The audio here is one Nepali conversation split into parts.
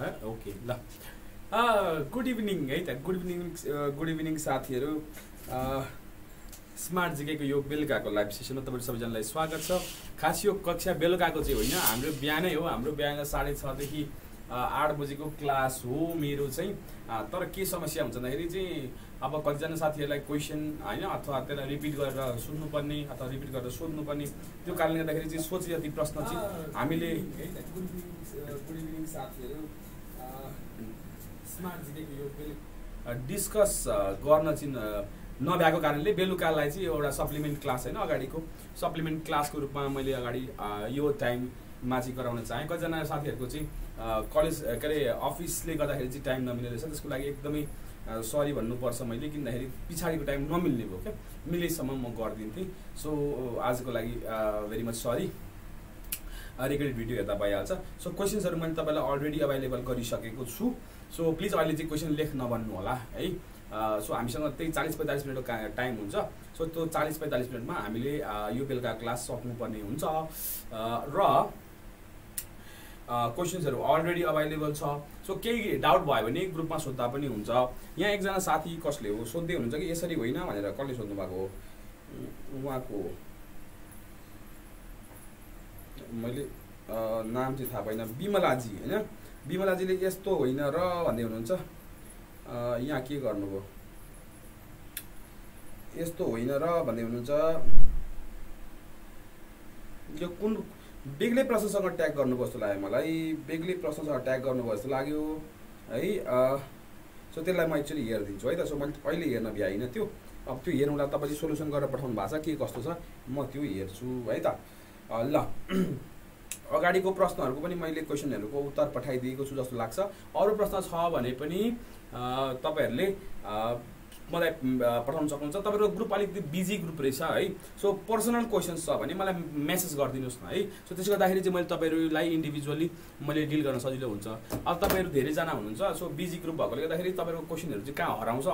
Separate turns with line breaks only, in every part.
ओके ल गुड इभिनिङ है त गुड इभिनिङ साथीहरू स्मार्ट जिकेको यो बेलुकाको लाइभ सेसनमा तपाईहरु सबैजनालाई स्वागत छ। खास यो कक्षा बेलुकाको चाहिँ होइन, हाम्रो बिहानै हो। हाम्रो बिहान 6:30 देखि 8 बजेको क्लास हो मेरो चाहिँ। तर के समस्या हुन्छ भन्दाखेरि चाहिँ अब कतिजना साथीहरूलाई क्वेसन होइन अथवा त्यसलाई रिपिट गरेर सुन्नुपर्ने अथवा रिपिट गरेर सोध्नुपर्ने, त्यो कारणले गर्दाखेरि चाहिँ सोचे जति प्रश्न चाहिँ हामीले गुड इभिनिङ साथीहरू स्मार्ट जिकेको यो डिस्कस गर्न चाहिँ नभएको कारणले बेलुकालाई चाहिँ एउटा सप्लिमेन्ट क्लास होइन, अगाडिको सप्लिमेन्ट क्लासको रूपमा मैले अगाडि यो टाइममा चाहिँ गराउन चाहेँ। कतिजना साथीहरूको चाहिँ कलेज के अरे अफिसले गर्दाखेरि चाहिँ टाइम नमिल्ने रहेछ, त्यसको लागि एकदमै सरी भन्नुपर्छ मैले, किनभने पछाडिको टाइम नमिल्ने भयो क्या, मिलेसम्म म गरिदिन्थेँ। सो आजको लागि very much sorry. Recorded video हेर्दा भइहाल्छ। सो क्वेसन्सहरू मैले तपाईँलाई अलरेडी अभाइलेबल गरिसकेको छु। सो प्लिज अहिले चाहिँ क्वेसन लेख्न भन्नु होला है। सो हामीसँग त्यही 40-45 मिनटको टाइम हुन्छ। सो त्यो 40-45 मिनटमा हामीले यो बेलुका क्लास सक्नुपर्ने हुन्छ र क्वेसन्सहरू अलरेडी अभाइलेबल छ। सो केही डाउट भयो भने ग्रुपमा सोद्धा पनि हुन्छ। यहाँ एकजना साथी कसले हो सोध्दै हुनुहुन्छ कि यसरी होइन भनेर, कसले सोध्नु भएको हो उहाँको मैले नाम चाहिँ थाहा पाइनँ, विमलाजी होइन, विमलाजीले यस्तो होइन र भन्दै हुनुहुन्छ। यहाँ के गर्नुभयो, यस्तो होइन र भन्दै हुनुहुन्छ। यो कुन बेग्लै प्रश्नसँग ट्याग गर्नुभयो जस्तो लाग्यो मलाई, बेग्लै प्रश्नसँग ट्याग गर्नुभयो जस्तो लाग्यो है। सो त्यसलाई म एक्चुअली हेरिदिन्छु है त। सो मैले अहिले हेर्न भ्याइनँ त्यो, अब त्यो हेर्नुलाई तपाईँले सोल्युसन गरेर पठाउनु भएको छ के कस्तो छ, म त्यो हेर्छु है त। ल अगाडिको प्रश्नहरूको पनि मैले क्वेसनहरूको उत्तर पठाइदिएको छु जस्तो लाग्छ। अरू प्रश्न छ भने पनि तपाईहरूले मलाई पठाउन सक्नुहुन्छ। तपाईँको ग्रुप अलिकति बिजी ग्रुप रहेछ है। सो पर्सनल क्वेसन्स छ भने मलाई मेसेज गरिदिनुहोस् न है। सो त्यसले गर्दाखेरि चाहिँ मैले तपाईँहरूलाई इन्डिभिजुअली मैले डिल गर्न सजिलो हुन्छ। अब तपाईँहरू धेरैजना हुनुहुन्छ, सो बिजी ग्रुप भएकोले गर्दाखेरि तपाईँहरूको क्वेसनहरू चाहिँ कहाँ हराउँछ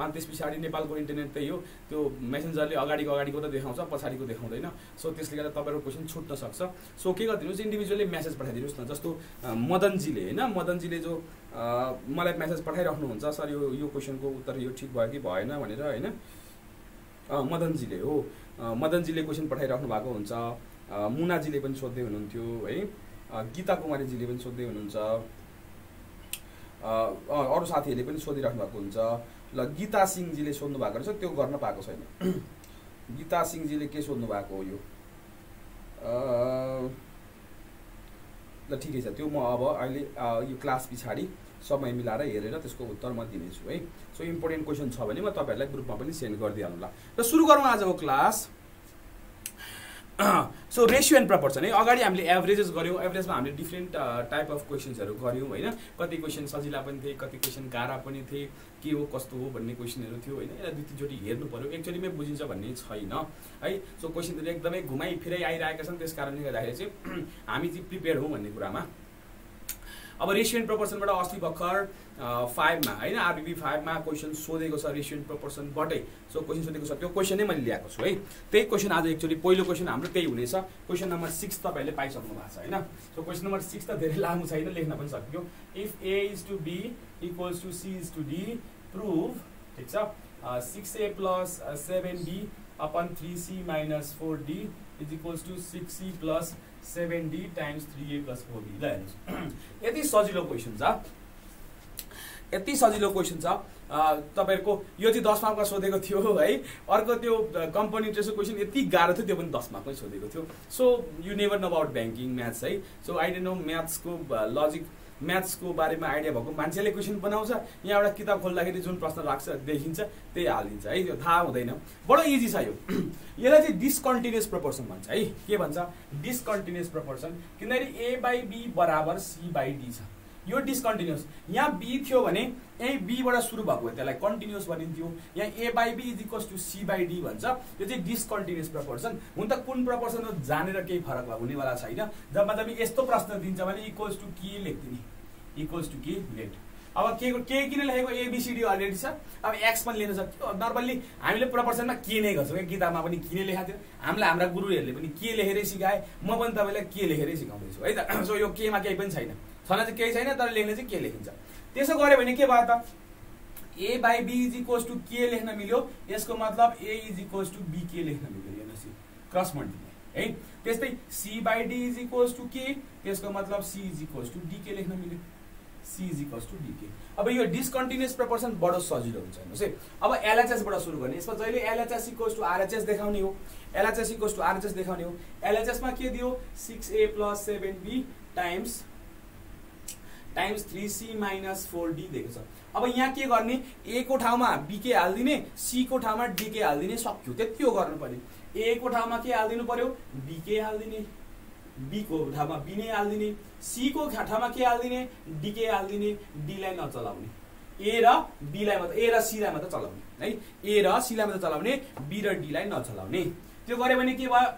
अनि त्यस पछाडि नेपालको इन्टरनेट त्यही हो, त्यो मेसेन्जरले अगाडिको त देखाउँछ, पछाडिको देखाउँदैन। सो त्यसले गर्दा तपाईँहरूको क्वेसन छुट्न सक्छ। सो के गरिदिनुहोस्, इन्डिभिजुअली मेसेज पठाइदिनुहोस् न। जस्तो मदनजीले होइन, मदनजीले जो मलाई मेसेज पठाइराख्नुहुन्छ, सर यो क्वेसनको उत्तर यो ठिक भयो कि भएन भनेर होइन, मदनजीले हो, मदनजीले क्वेसन पठाइराख्नु भएको हुन्छ। मुनाजीले पनि सोध्दै हुनुहुन्थ्यो है, गीता कुमारीजीले पनि सोध्दै हुनुहुन्छ, अरू साथीहरूले पनि सोधिराख्नु भएको हुन्छ। ल गीता सिंहजीले सोध्नु भएको रहेछ, त्यो गर्न पाएको छैन। गीता सिंहजीले के सोध्नु भएको हो यो, ल ठिकै छ, त्यो म अब अहिले यो क्लास पछाडि समय मिलाएर हेरेर त्यसको उत्तर म दिनेछु है। सो इम्पोर्टेन्ट क्वेसन छ भने म तपाईँहरूलाई ग्रुपमा पनि सेन्ड गरिदिइहाल्नु ल। र सुरु गरौँ आजको class. So ratio and proportion है। अगाडि हामीले एभरेजेस गऱ्यौँ, एभरेजमा हामीले डिफ्रेन्ट टाइप अफ क्वेसन्सहरू गऱ्यौँ होइन। कति क्वेसन सजिला पनि थिए, कति क्वेसन गाह्रा पनि थिए, के हो कस्तो हो भन्ने क्वेसनहरू थियो होइन। यसलाई दुई तिनचोटि हेर्नु पऱ्यो, एक्चुअलीमै बुझिन्छ भन्ने छैन है। सो क्वेसनहरू एकदमै घुमाइ फिराइ आइरहेका छन्, त्यस कारणले गर्दाखेरि चाहिँ हामी चाहिँ प्रिपेयर हौँ भन्ने कुरामा। अब रेसियो एन्ड प्रपोर्सनबाट अस्ति भर्खर 5 मा होइन, आरबिबी 5 मा क्वेसन सोधेको छ रेसियो एन्ड प्रपोर्सनबाटै। सो क्वेसन सोधेको छ, त्यो क्वेसन नै मैले ल्याएको छु है। त्यही क्वेसन आज एक्चुअली पहिलो क्वेसन हाम्रो त्यही हुनेछ। क्वेसन नम्बर 6 तपाईँहरूले पाइसक्नु भएको छ होइन। सो क्वेसन नम्बर 6 त धेरै लामो छैन, लेख्न पनि सक्यो। If A is to B equals to C is to D, prove, ठिक छ, 6A plus 7B upon 3C minus 4D is equals to 6C plus 7D times 3A plus 4B। ल हेर्नुहोस्, यति सजिलो क्वेसन छ, यति सजिलो क्वेसन छ। तपाईँहरूको यो चाहिँ 10 मार्कमा सोधेको थियो है। अर्को त्यो कम्पनी इन्ट्रेस्टको क्वेसन यति गाह्रो थियो, त्यो पनि 10 मार्कमै सोधेको थियो। So you never know about banking maths है। सो आई डोन्ट नो म्याथ्सको लजिक, म्याथ्सको बारेमा आइडिया भएको मान्छेले क्वेसन बनाउँछ, यहाँ एउटा किताब खोल्दाखेरि जुन प्रश्न राख्छ देखिन्छ त्यही हालिदिन्छ है, त्यो थाहा हुँदैन। बडो इजी छ यो। यसलाई चाहिँ डिस्कन्टिन्युअस प्रपोर्सन भन्छ है। के भन्छ? डिस्कन्टिन्युअस प्रपोर्सन, किनभने A/B बराबर C/D छ। यो डिस्कन्टिन्युअस, यहाँ B थियो भने यही B बाट सुरु भएको त्यसलाई कन्टिन्युअस भनिन्थ्यो। यहाँ A/B is equals to C/D भन्छ। यो चाहिँ डिस्कन्टिन्युअस प्रपोर्सन। हुन त कुन प्रपोर्सन हो जानेर केही फरक हुनेवाला छैन। जब यस्तो प्रश्न दिन्छ भने इक्वल्स टु के लेख्दिने, इक्वल्स टु के लेट। अब के किन लेखेको, ABCD अलरेडी छ। अब एक्स पनि लिन सक्यो। नर्मल्ली हामीले प्रपोर्सनमा के नै गर्छौँ, किताबमा पनि के नै लेखाएको थियो। हामीलाई हाम्रा गुरुहरूले पनि के लेखेरै सिकाए, म पनि तपाईँलाई के लेखेरै सिकाउँदैछु है त। सो यो केमा केही पनि छैन, छैन चाहिँ केही छैन, तर लेख्ने चाहिँ के लेखिन्छ। त्यसो गऱ्यो भने के भयो त, a by b is equals to के लेख्न मिल्यो, यसको मतलब a is equals to b के लेख्न मिल्यो, हेर्नुहोस् क्रस मल्टिप्लाई है। त्यस्तै c by d is equals to के, त्यसको मतलब c is equals to d के लेख्न मिल्यो, c is equals to d के। अब यो डिस्कन्टिन्युअस प्रपोर्सन बडो सजिलो हुन्छ हेर्नुहोस् है। अब LHS बाट सुरु गर्ने, यसमा जहिले LHS इक्वल्स टु RHS देखाउने हो, LHS इक्वल्स टु RHS देखाउने हो। LHS मा के दियो, 6a + 7b times 3c - 4d दिएको छ। अब यहाँ के गर्ने, a को ठाउँमा b के हाल्दिने, c को ठाउँमा d के हाल्दिने, सक्यो, त्यति हो गर्नु पर्यो। a को ठाउँमा के हाल्दिनु पर्यो, b के हाल्दिने, b को ठाउँमा b नै हाल्दिने, c को ठाउँमा के हाल्दिने, d के हाल्दिने, d लाई नचलाउने, a र b लाई मात्र, a र c लाई मात्र चलाउने है, a र c लाई मात्र चलाउने, b र d लाई नचलाउने। त्यो गरे भने के भयो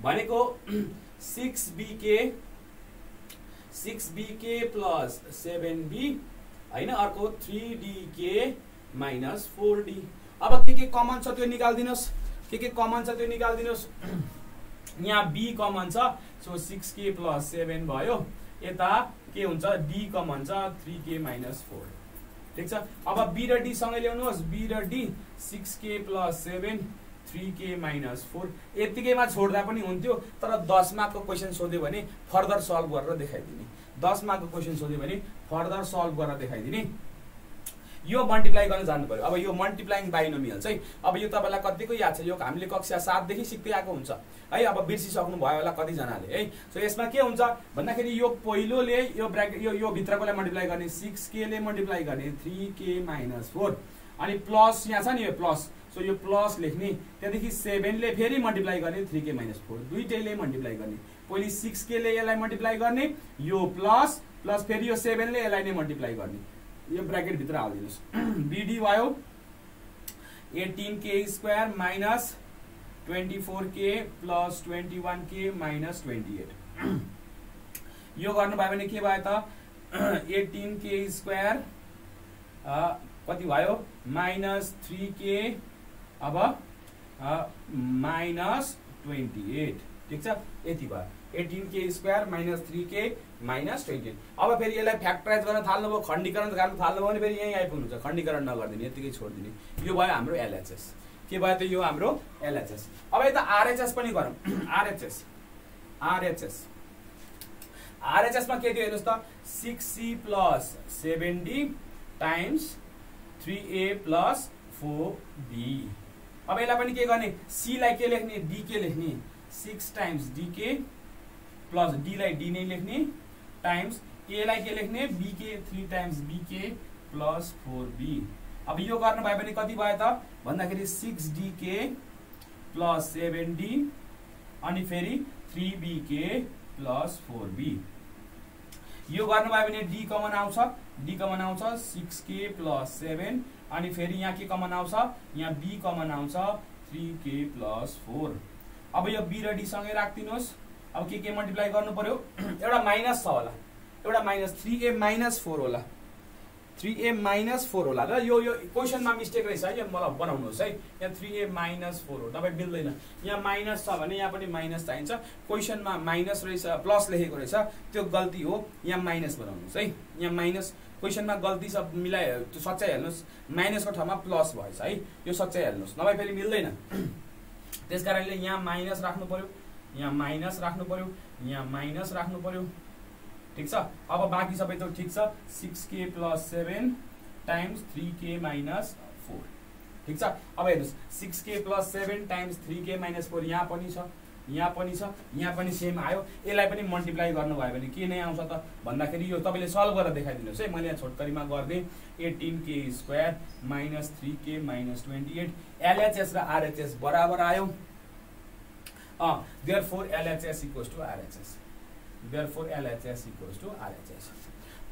भनेको 6bk + 7b हैन, अर्को 3dk - 4d। अब के कमन छ त्यो निकाल्दिनुस्, के कमन छ त्यो निकाल्दिनुस्। यहाँ b कमन छ, सो 6k + 7 भयो, यता के हुन्छ, d कमन छ 3k - 4, ठीक छ। अब b र d सँगै ल्याउनुहोस्, b र d 6k + 7 3k - 4, यतिकैमा छोड्दा पनि हुन्थ्यो, तर 10 मार्कको क्वेसन सोध्यो भने फर्दर सल्भ गरेर देखाइदिने, 10 मार्कको क्वेसन सोध्यो भने फर्दर सल्भ गरेर देखाइदिने। यो मल्टिप्लाई गर्न जान्नु पर्यो। अब यो मल्टिप्लाइङ बाइनोमियल चाहिँ अब यो तपाईलाई कतिको याद छ, यो हामीले कक्षा 7 देखि सिक्दै आएको हुन्छ है, अब बिर्सिसक्नु भयो होला कतिजनाले है। सो यसमा के हुन्छ भन्दाखेरि यो पहिलोले यो ब्र्याकेट यो भित्रकोलाई मल्टिप्लाई गर्ने, 6k ले मल्टिप्लाई गर्ने 3k - 4, अनि प्लस यहाँ छ नि यो प्लस, सो यो प्लस लेख्ने, त्यहाँदेखि 7 ले फेरि मल्टिप्लाई गर्ने 3k - 4, दुईटैले मल्टिप्लाई गर्ने, पहिले 6k ले यसलाई मल्टिप्लाई गर्ने, यो प्लस प्लस फेरि यो 7 ले यसलाई नै मल्टिप्लाई गर्ने, यो ब्र्याकेट भित्र हाल्दिनुस्। bd भयो 18k² - 24k + 21k - 28। यो गर्नु भयो भने के भयो त, 18k² कति भयो -3k, अब -28, ठीक छ, यति भयो 18k² - 3k - 28। अब फेरि यसलाई फ्याक्टराइज गर्न थाल्नुभयो, खण्डीकरण गर्न थाल्नुभयो भने फेरि यही आइपुग्नुहुन्छ, खण्डीकरण नगर्दिने, यतिकै छोड्दिने। यो भयो हाम्रो LHS, के भयो त यो हाम्रो LHS। अब यता RHS पनि गरौँ, RHS मा के दियो हेर्नुहोस् त, 6c + 7d times 3a + 4b। अब यसलाई पनि के गर्ने, c लाई के लेख्ने, d के लेख्ने, 6 टाइम्स dk प्लस d लाई d नै लेख्ने टाइम्स a लाई के लेख्ने, bk 3 टाइम्स bk + 4b। अब यो गर्नु भयो भने कति भयो त भन्दाखेरि 6dk + 7d अनि फेरि 3bk + 4b। यो गर्नु भयो भने d कमन आउँछ 6k + 7 अनि फेरि यहाँ के कमन आउँछ, यहाँ b कमन आउँछ 3k + 4। अब यो b र d सँगै राख्दिनुहोस्। अब के मल्टिप्लाई गर्नु पर्यो, एउटा माइनस छ होला, एउटा माइनस 3a - 4 होला, 3a - 4 होला र यो क्वेसनमा मिस्टेक रहेछ है, यो मलाई बनाउनुहोस् है। यहाँ 3a - 4 हो, तपाईँ मिल्दैन, यहाँ माइनस छ भने यहाँ पनि माइनस चाहिन्छ, क्वेसनमा माइनस रहेछ, प्लस लेखेको रहेछ, त्यो गल्ती हो, यहाँ माइनस बनाउनुहोस् है। यहाँ माइनस क्वेसनमा गल्ती छ, मिलाइ त्यो सच्याइहाल्नुहोस्, माइनसको ठाउँमा प्लस भएछ है, यो सच्याइहाल्नुहोस्, नभए फेरि मिल्दैन। त्यसकारणले यहाँ माइनस राख्नु पर्यो, यहाँ माइनस राख्नु पर्यो, यहाँ माइनस राख्नु पर्यो, ठीक छ। अब बाँकी सबै त ठिक छ, 6k + 7 टाइम्स 3k - 4, ठीक छ। अब हेर्नुहोस् 6k + 7 टाइम्स 3k - 4 यहाँ पनि छ, यहाँ पनि छ, यहाँ पनि सेम आयो। यसलाई पनि मल्टिप्लाई गर्नुभयो भने के नै आउँछ त भन्दाखेरि यो तपाईँले सल्भ गरेर देखाइदिनुहोस् है। मैले यहाँ छोटकरीमा गर्दै 18k² - 3k - 28, LHS र RHS बराबर आयो। Therefore LHS = RHS, therefore LHS = RHS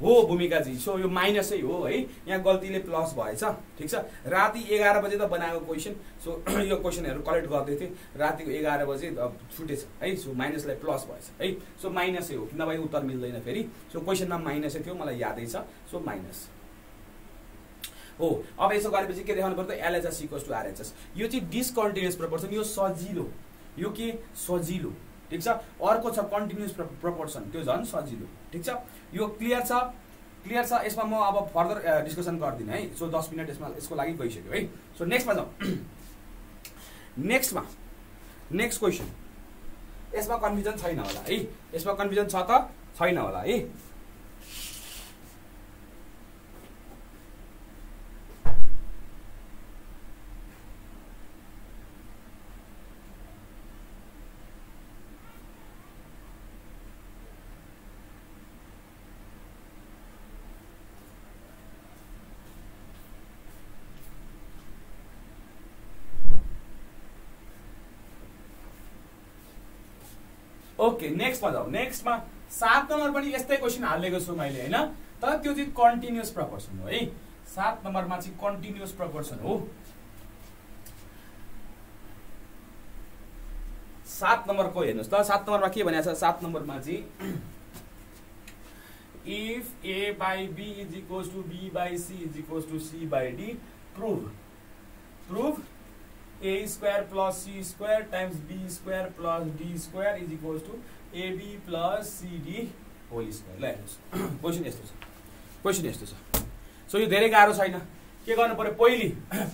हो भूमिकाजी। सो यो माइनसै हो है, यहाँ गल्तीले प्लस भएछ, ठिक छ। राति 11 बजे त बनाएको क्वेसन, सो यो क्वेसनहरू कलेक्ट गर्दै थिएँ, रातिको 11 बजे छुटेछ है, सो माइनसलाई प्लस भएछ है, सो माइनसै हो, नभए उत्तर मिल्दैन फेरि। सो क्वेसनमा माइनसै थियो, मलाई यादै छ, सो माइनस हो। अब यसो गरेपछि के देखाउनु पर्छ, LHS = RHS। यो चाहिँ डिस्कन्टिन्युअस प्रोपोर्सन, यो सजिलो, यो के सजिलो ठिक छ। अर्को छ कन्टिन्युअस प्रपोर्सन, त्यो झन् सजिलो। ठिक छ, यो क्लियर छ? क्लियर छ? यसमा म अब फर्दर डिस्कसन गर्दिनँ है। सो 10 मिनट यसको लागि गइसक्यो है। सो नेक्स्टमा जाउँ। Next question. यसमा कन्फ्युजन छैन होला है? यसमा कन्फ्युजन छ त छैन होला है? ओके, नेक्स्टमा जाउँ। नेक्स्टमा 7 नम्बर पनि यस्तै क्वेसन हालेको छु मैले हैन, तर त्यो चाहिँ कन्टिन्युअस प्रपोर्सन हो है। 7 नम्बरमा चाहिँ कन्टिन्युअस प्रपोर्सन हो। 7 नम्बरको हेर्नुस् त, 7 नम्बरमा के भनेको छ? 7 नम्बरमा चाहिँ if a by b is equals to b by c is equals to c by d, prove a square plus c square times b square plus d square is equals to ab plus cd whole square। ल हेर्नुस्, क्वेसन यस्तो छ। सो यो धेरै गाह्रो छैन। के गर्नु पर्यो?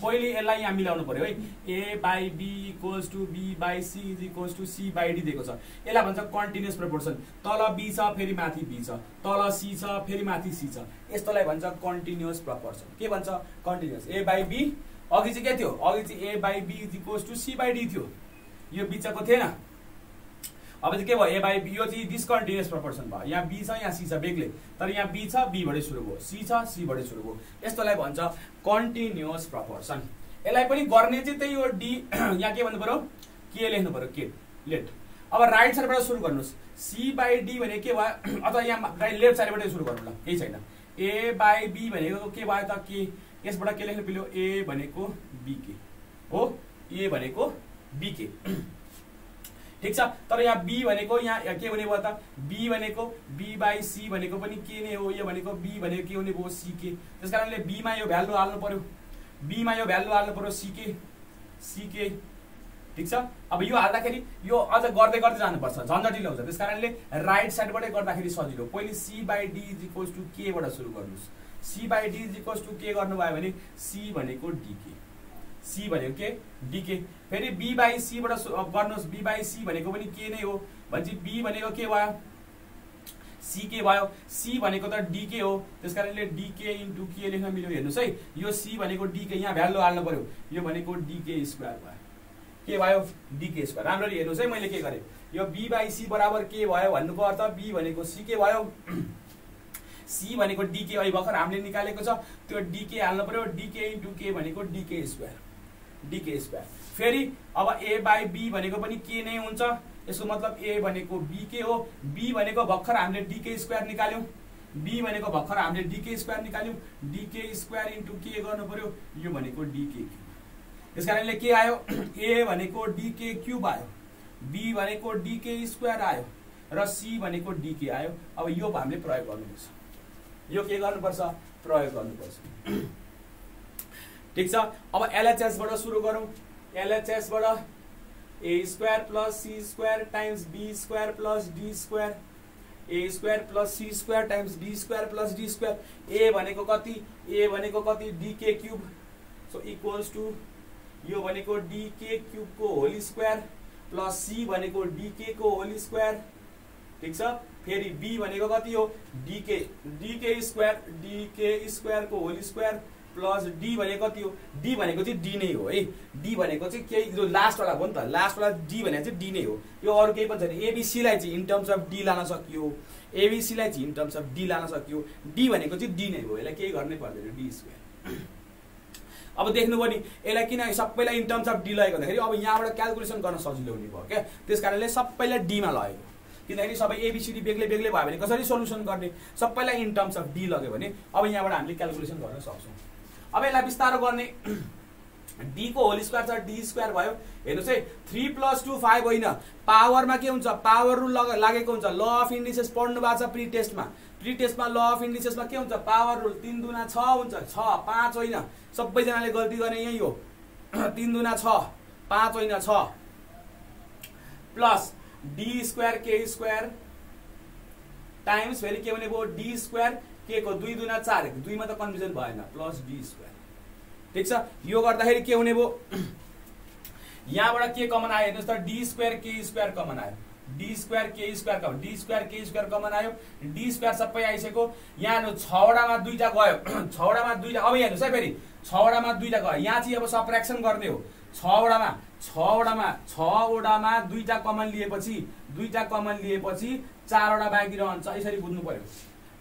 पहिली यसलाई यहाँ मिलाउनु पर्यो है। a by b equals to b by c is equals to c by d दिएको छ। यसलाई भन्छ कन्टिन्युअस प्रपोर्सन। तल b छ, फेरि माथि b छ, तल c छ, फेरि माथि c छ। यस्तोलाई भन्छ कन्टिन्युअस प्रपोर्सन। के भन्छ? कन्टिन्युअस। a by b अघि चाहिँ के थियो? अघि चाहिँ a by b is equals to c by d थियो। यो बिचको थिएन। अब चाहिँ के भयो? a by b, यो चाहिँ डिस्कन्टिन्युअस प्रपोर्सन भयो। यहाँ b छ, यहाँ c छ बेग्लै, तर यहाँ b छ, b बाटै सुरु भयो, c छ, c बाटै सुरु भयो। यस्तोलाई भन्छ कन्टिन्युअस प्रपोर्सन। यसलाई पनि गर्ने चाहिँ त्यही हो, d यहाँ के भन्नु पर्यो? के लेख्नु पर्यो? के लेट। अब राइट साइडबाट सुरु गर्नुहोस्। c by d भने के भयो? अथवा यहाँ लेफ्ट साइडबाटै सुरु गर्नु ल, केही छैन। a by b भनेको के भयो त? के। यसबाट के लेख्नु पर्यो? a भनेको bk हो, a भनेको bk। ठिक छ, तर यहाँ b भनेको यहाँ के हुने भयो त? b भनेको b by c भनेको पनि के नै हो, यो भनेको b भनेको के हुने भयो? ck। त्यसकारणले b मा यो भ्यालु हाल्नु पर्यो, b मा यो भ्यालु हाल्नु पर्यो ck। ठिक छ। अब यो हाल्दाखेरि यो अझ गर्दै गर्दै जानुपर्छ, झन्झटिलो हुन्छ। त्यसकारणले राइट साइडबाटै गर्दाखेरि सजिलो। पहिले c by d is equals to k बाट सुरु गर्नुस्। c by d is equals to k गर्नुभयो भने c भनेको dk, c भनेको के? dk। फेरि b by c बाट गर्नुहोस्। b by c भनेको पनि के नै हो भनेपछि b भनेको के भयो? ck भयो। c भनेको त dk हो, त्यसकारणले dk इन्टु k लेख्न मिल्यो। हेर्नुहोस् है, यो c भनेको dk, यहाँ भ्यालु हाल्नु पर्यो। यो भनेको dk स्क्वायर भयो। के भयो? dk square. राम्ररी हेर्नुहोस् है, मैले के गरेँ? यो b by c बराबर के भयो भन्नुको अर्थ b भनेको ck भयो, c भनेको dk अहिले भर्खर हामीले निकालेको छ, त्यो dk हाल्नु पर्यो। dk इन्टु k भनेको dk स्क्वायर। फेरि अब a by b भनेको पनि के नै हुन्छ। यसको मतलब a भनेको bk हो, b भनेको भर्खर हामीले dk स्क्वायर निकाल्यौँ, dk स्क्वायर इन्टु k गर्नु पर्यो। यो भनेको dk क्युब। त्यसकारणले के आयो? a भनेको dk क्युब आयो, b भनेको dk स्क्वायर आयो, र c भनेको dk आयो। अब यो हामीले प्रयोग गर्नुपर्छ। यो के गर्नुपर्छ? प्रयोग गर्नुपर्छ। ठिक छ। अब LHS बाट सुरु गरौँ। LHS बाट a square plus c square times b square plus d square, a square plus c square times b square plus d square. a भनेको कति? a भनेको कति? dk cube. So equals to यो भनेको dk क्युब को होल स्क्वायर प्लस c भनेको dk को होल स्क्वायर। ठिक छ। फेरि b भनेको कति हो? dk स्क्वायर को होल स्क्वायर प्लस d भनेको कति हो? d भनेको चाहिँ d नै हो है। d भनेको चाहिँ के? जो लास्ट वाला हो नि त, लास्ट वाला d भनेको चाहिँ d नै हो। यो अरु केही पनि छैन। abc लाई चाहिँ इन टर्म्स अफ d लान सकियो, abc लाई चाहिँ इन टर्म्स अफ d लान सकियो। d भनेको चाहिँ d नै हो, यसलाई केही गर्नै पर्दैन, d स्क्वायर। अब देख्नुभयो नि, यसलाई किन सबैलाई इन टर्म्स अफ d लगेको भन्दाखेरि अब यहाँबाट क्याल्कुलेसन गर्न सजिलो हुने भयो क्या। त्यसकारणले सबैलाई d मा लगेको, किनकि सबै एबीसीडी बेग्लै बेग्लै भयो भने कसरी सोलुसन गर्ने? सबैलाई इन टर्म्स अफ d लग्यो भने अब यहाँबाट हामीले क्याल्कुलेसन गर्न सक्छौँ। अब यसलाई बिस्तारो गर्ने। d को होल स्क्वायर छ, d स्क्वायर भयो। हेर्नुहोस् है, 3 + 2 5 होइन, पावरमा के हुन्छ? पावर रुल लागेको हुन्छ। ल अफ इन्डिसेस पढ्नु भएको छ प्री टेस्टमा। ल अफ इन्डिसेसमा के हुन्छ? पावर रुल 3 दुना 6 हुन्छ। 6 5 होइन, सबैजनाले गल्ती गर्ने यही हो। 3 दुना 6, 5 होइन 6 प्लस डी स्क्वायर के स्क्वायर टाइम्स फेरि के हुने भयो डी स्क्वायर के को 2 दुना 4 2 मा त कन्फ्युजन भएन प्लस डी स्क्वायर। ठीक छ, यो गर्दाखेरि के हुने भयो यहाँबाट के कमन आयो हेर्नुस् त डी स्क्वायर के स्क्वायर कमन आयो, डी स्क्वायर के स्क्वायर कमन, डी स्क्वायर के स्क्वायर कमन आयो, डी स्क्वायर सबै आइसक्यो। यहाँ 6 वटामा 2टा गयो 6 वटामा 2टा। अब हेर्नुस् है फेरि 6 वटामा 2टा गयो, यहाँ चाहिँ अब सबट्र्याक्सन गर्ने हो। 6 वटामा 2टा कमन लिएपछि 4 वटा बाँकी रहन्छ, यसरी बुझ्नु पर्यो।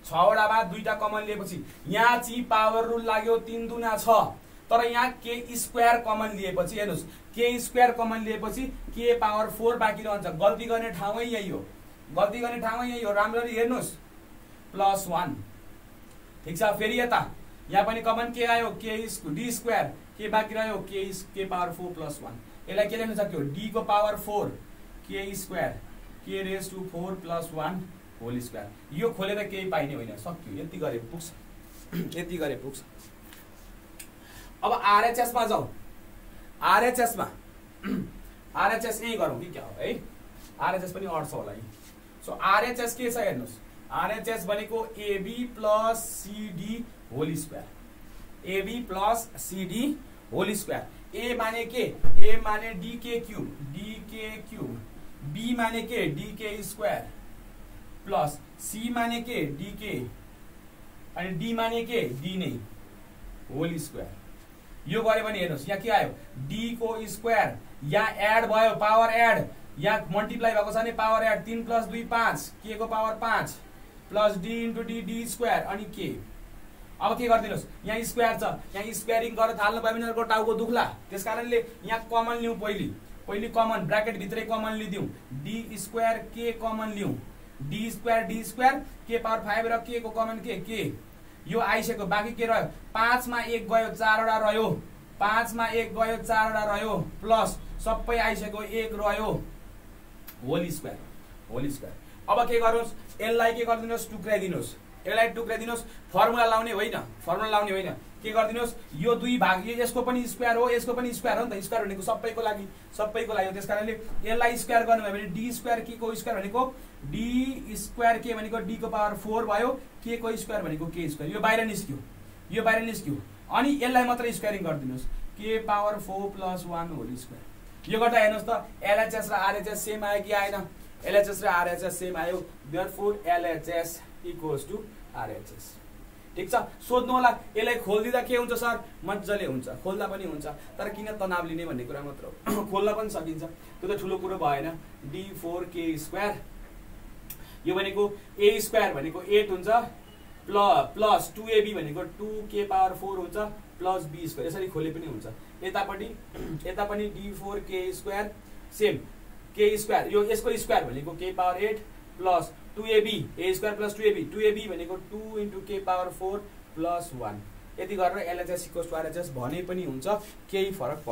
6 वटामा 2टा कमन लिएपछि यहाँ चाहिँ पावर रुल लाग्यो 3 दुना 6, तर यहाँ के स्क्वायर कमन लिएपछि हेर्नुस् के स्क्वायर कमन लिएपछि के पावर 4 बाँकी रहन्छ। गल्ती गर्ने ठाउँै यही हो, गल्ती गर्ने ठाउँै यही हो, राम्ररी हेर्नुस् प्लस 1। ठीक छ, फेरि यता यहाँ पनि कमन के आयो के डी स्क्वायर, के बाँकी रह्यो के पावर 4 प्लस 1। यसलाई के लेख्न सक्यो डी को पावर 4 के स्क्वायर के raise to 4 plus 1 whole square. यो खोलेर केही पाइने होइन, सक्यो, यति गरे पुग्छ, यति गरे पुग्छ। अब आरएचएस मा जाऊ, आरएचएस मा आरएचएस यही गरौँ कि क्या हो है, आरएचएस पनि अड्छ होला है। सो आरएचएस के छ हेर्नुस्, आरएचएस भनेको AB plus CD whole square, AB plus CD whole square. A माने के, ए माने डीके क्यूब, बी माने के डीके स्क्वायर प्लस सी माने के डीके अनि डी माने के डी नै होल स्क्वायर। यो गरे भने हेर्नुस् यहाँ के आयो डी को स्क्वायर, यहाँ एड भयो पावर एड, यहाँ मल्टिप्लाई भएको छ नि पावर एड 3 + 2 5 के को power 5 plus D into D D square अनि के। अब के गरिदिनुस् यहाँ स्क्वायर छ, यहाँ स्क्वायरिङ गर्न थाल्नु भयो भने अर्को टाउको दुख्ला, त्यसकारणले यहाँ कमन लिउँ, पहिली कमन ब्र्याकेट भित्रै कमन लिदिउँ, डी स्क्वायर के कमन लिउँ, डी स्क्वायर के पावर 5 र के को कमन के यो आइसक्यो। बाँकी के रह्यो 5 मा 1 गयो 4 वटा रह्यो, 5 मा 1 गयो 4 वटा रह्यो प्लस सबै आइसक्यो 1 रह्यो होल स्क्वायर। अब के गरोस् यसलाई के गरिदिनुस् टुक्राइदिनुस्, यसलाई टुक्राइदिनुस्, फर्मुला लाउने होइन, के गरिदिनुस् यो 2 भाग यसको पनि स्क्वायर हो यसको पनि स्क्वायर हो नि त, स्क्वायर भनेको सबैको लागि हो, त्यसकारणले यसलाई स्क्वायर गर्नु भयो भने डी स्क्वायर के को स्क्वायर भनेको डी स्क्वायर के भनेको डी को पावर 4 भयो, के को स्क्वायर भनेको के स्क्वायर, यो बाहिर निस्क्यो, अनि यसलाई मात्र स्क्वायरिङ गरिदिनुस् के पावर 4 प्लस 1 होल स्क्वायर। यो गर्दा हेर्नुस् त एलएचएस र आरएचएस सेम आयो कि आएन, एलएचएस र आरएचएस सेम आयो, therefore LHS equals to RHS. ठीक छ, सोध्नु होला यसलाई खोल्दिँदा के हुन्छ सर, मजाले हुन्छ, खोल्दा पनि हुन्छ, तर किन तनाव लिने भन्ने कुरा मात्र हो, खोल्न पनि सकिन्छ, त्यो त ठुलो कुरो भएन। d4k स्क्वायर यो भनेको a स्क्वायर भनेको 8 हुन्छ प्लस 2ab भनेको 2k पावर 4 हुन्छ प्लस b स्क्वायर, यसरी खोले पनि हुन्छ। यता पनि d4k square same k square, यो यसको स्क्वायर भनेको k power 8 plus 2ab a square plus 2ab भनेको 2 इन्टु k पावर 4 प्लस 1। यति गरेर एलएचएस इक्वल्स टु आरएचएस भने पनि हुन्छ, केही फरक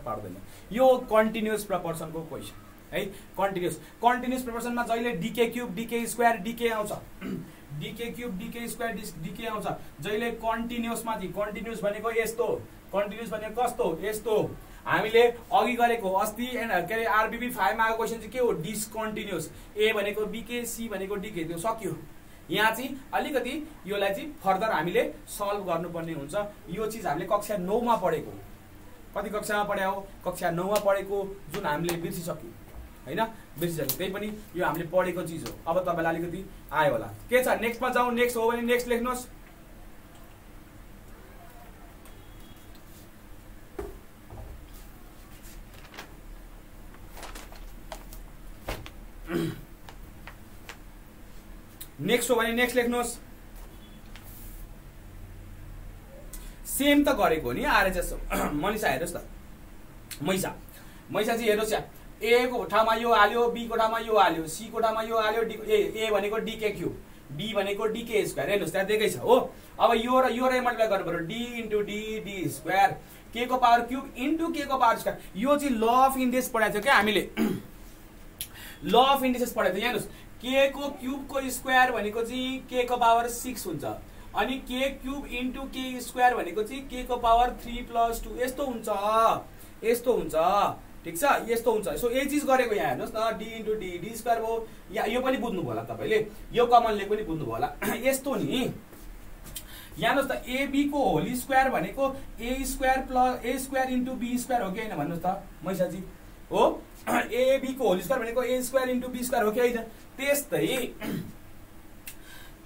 पर्दैन। यो कन्टिन्युअस प्रपोर्सनको क्वेशन है, कन्टिन्युअस प्रपोर्सनमा जहिले DK cube DK square DK आउँछ, DK cube DK square DK आउँछ, जहिले कन्टिन्युअसमा चाहिँ कन्टिन्युअस भनेको यस्तो, कन्टिन्युअस भनेको कस्तो यस्तो। हामीले अघि गरेको अस्ति के अरे आरबीबी 5 मा आएको क्वेशन चाहिँ के हो डिसकन्टिन्युअस, ए भनेको बीके सी भनेको डीके, त्यो सक्यो। यहाँ चाहिँ अलिकति योलाई चाहिँ फर्दर हामीले सल्भ गर्नुपर्ने हुन्छ। यो चीज हामीले कक्षा 9 मा पढेको, कति कक्षामा पढ्या हो, कक्षा 9 मा पढेको, जुन हामीले बिर्सिसक्यौँ हैन, त्यही पनि यो हामीले पढेको चीज हो। अब तपाईलाई अलिकति आयो होला। के छ नेक्स्टमा जाउँ, नेक्स्ट हो भने नेक्स्ट लेख्नुहोस्। नेक्स्ट हो भने नेक्स्ट लेख्नुहोस्। सेम त गरेको नि आरएचएस। मनिषा हेर्नुहोस् त, मैसा चाहिँ हेर्नुहोस् यहाँ, ए को ठाउँमा यो हाल्यो, बी को ठाउँमा यो हाल्यो, सी को ठाउँमा यो हाल्यो, ए भनेको डीके क्यूब, बी भनेको डीके स्क्वायर, हेर्नुहोस् त्यहाँ देखेकै छ हो। अब यो र मल्टिप्लाई गर्नु पर्यो, डी इन्टु डी स्क्वायर, के को पावर क्यूब इन्टु के को पावर स्क्वायर। यो चाहिँ ल अफ इन्डिसेस पढाएको थियो क्या हामीले, ल अफ इन्डिसेस पढाएको थियो। हेर्नुहोस् के को क्यूब को स्क्वायर भनेको चाहिँ के को पावर 6 हुन्छ, अनि के क्यूब इन्टु के स्क्वायर भनेको चाहिँ के को पावर 3 + 2 यस्तो हुन्छ। ठिक छ, यस्तो हुन्छ। सो यही चिज गरेको यहाँ हेर्नुहोस् न, D into D, D square भयो। या यो पनि बुझ्नुभयो होला तपाईँले, यो कमनले पनि बुझ्नुभयो होला। यस्तो नि यहाँ हेर्नुहोस् त, एबी को होल स्क्वायर भनेको A square plus A square into B square हो कि होइन भन्नुहोस् त मैसाजी, हो? एबी को होल स्क्वायर भनेको A square into B square हो कि होइन?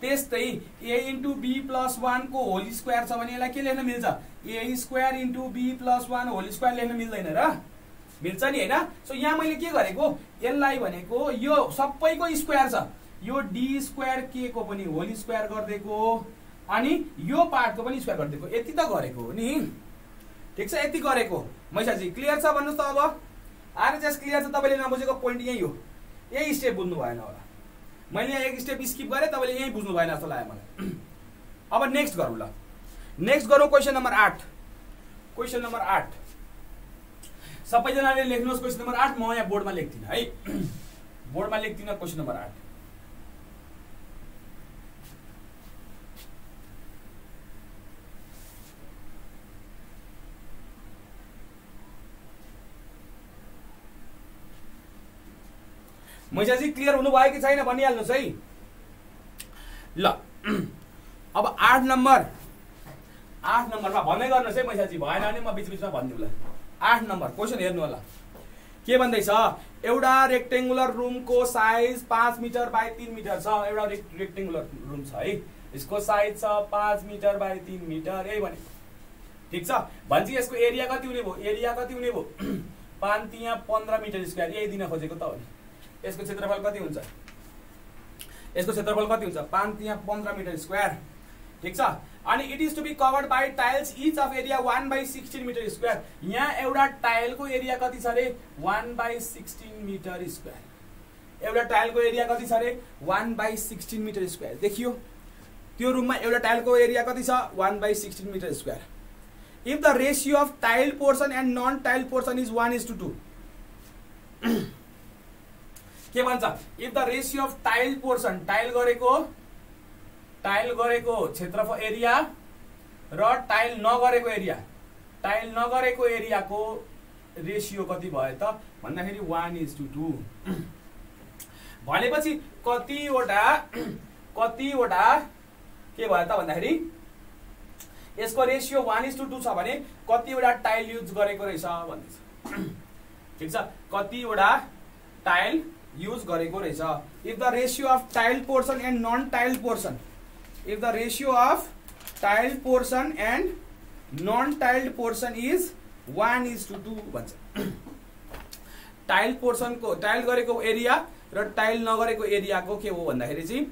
त्यस्तै ए इन्टु बी प्लस 1 को होल स्क्वायर छ भने यसलाई के लेख्न मिल्छ? A square into B plus 1 whole square लेख्न मिल्दैन र? मिल्छ नि होइन? सो यहाँ मैले के गरेको, यसलाई भनेको यो सबैको स्क्वायर छ, यो डी स्क्वायर के को पनि होल स्क्वायर गरिदिएको, अनि यो पार्टको पनि स्क्वायर गरिदिएको, यति त गरेको हो नि। ठिक छ, यति गरेको। मैसाजी क्लियर छ भन्नुहोस् त? अब आरएचएस क्लियर छ? तपाईँले नबुझेको पोइन्ट यही हो, यही स्टेप बुझ्नु भएन होला। मैले एक स्टेप स्किप गरेँ, तपाईँले यही बुझ्नु भएन जस्तो लाग्यो मलाई। अब नेक्स्ट गरौँ ल, नेक्स्ट गरौँ क्वेसन नम्बर 8। क्वेसन नम्बर 8 सबैजनाले लेख्नुहोस्। क्वेसन नम्बर 8 म यहाँ बोर्डमा लेख्दिनँ है, बोर्डमा लेख्दिनँ क्वेसन नम्बर 8। मैसाजी क्लियर हुनुभयो कि छैन भनिहाल्नुहोस् है ल। अब 8 नम्बरमा भन्दै गर्नुहोस् है मैसाजी, भएन भने म बिचबिचमा भनिदिउँला। 8 नम्बर क्वेसन हेर्नु होला, के भन्दैछ? एउटा रेक्टेङ्गुलर रुमको साइज 5 मिटर बाई 3 मिटर छ। एउटा रेक्टेङ्गुलर रुम छ है, यसको साइज छ 5 मिटर बाई 3 मिटर, यही भने ठिक छ। भन्छ यसको एरिया कति हुने भयो? एरिया कति हुने भयो? 5 तिया 15 मिटर स्क्वायर, यही दिन खोजेको त हो नि। यसको क्षेत्रफल कति हुन्छ? यसको क्षेत्रफल कति हुन्छ? 5 तिया 15 मिटर स्क्वायर, ठिक छ। अनि it is to be covered by tiles each of area 1/16 metre square. यहाँ एउटा टाइलको एरिया कति छ रे? 1/16 मिटर स्क्वायर। एउटा टाइलको एरिया कति छ रे? 1/16 मिटर स्क्वायर। देखियो त्यो रुममा एउटा टाइलको एरिया कति छ? 1/16 metre square. If the ratio of tile portion and non tile portion is 1:2, के भन्छ? If the ratio of tile portion, tile गरेको क्षेत्रफल एरिया र टाइल नगरेको एरियाको रेसियो कति भयो त भन्दाखेरि 1:2। भनेपछि कतिवटा के भयो त भन्दाखेरि यसको रेसियो 1:2 छ भने कतिवटा टाइल युज गरेको रहेछ भन्दैछ। ठिक छ, कतिवटा टाइल युज गरेको रहेछ। If the ratio of tile portion and non tile portion, if the ratio of tiled portion and non-tiled portion is 1:2 भन्छ। टाइल पोर्सनको, टाइल गरेको एरिया र टाइल नगरेको एरियाको के हो भन्दाखेरि चाहिँ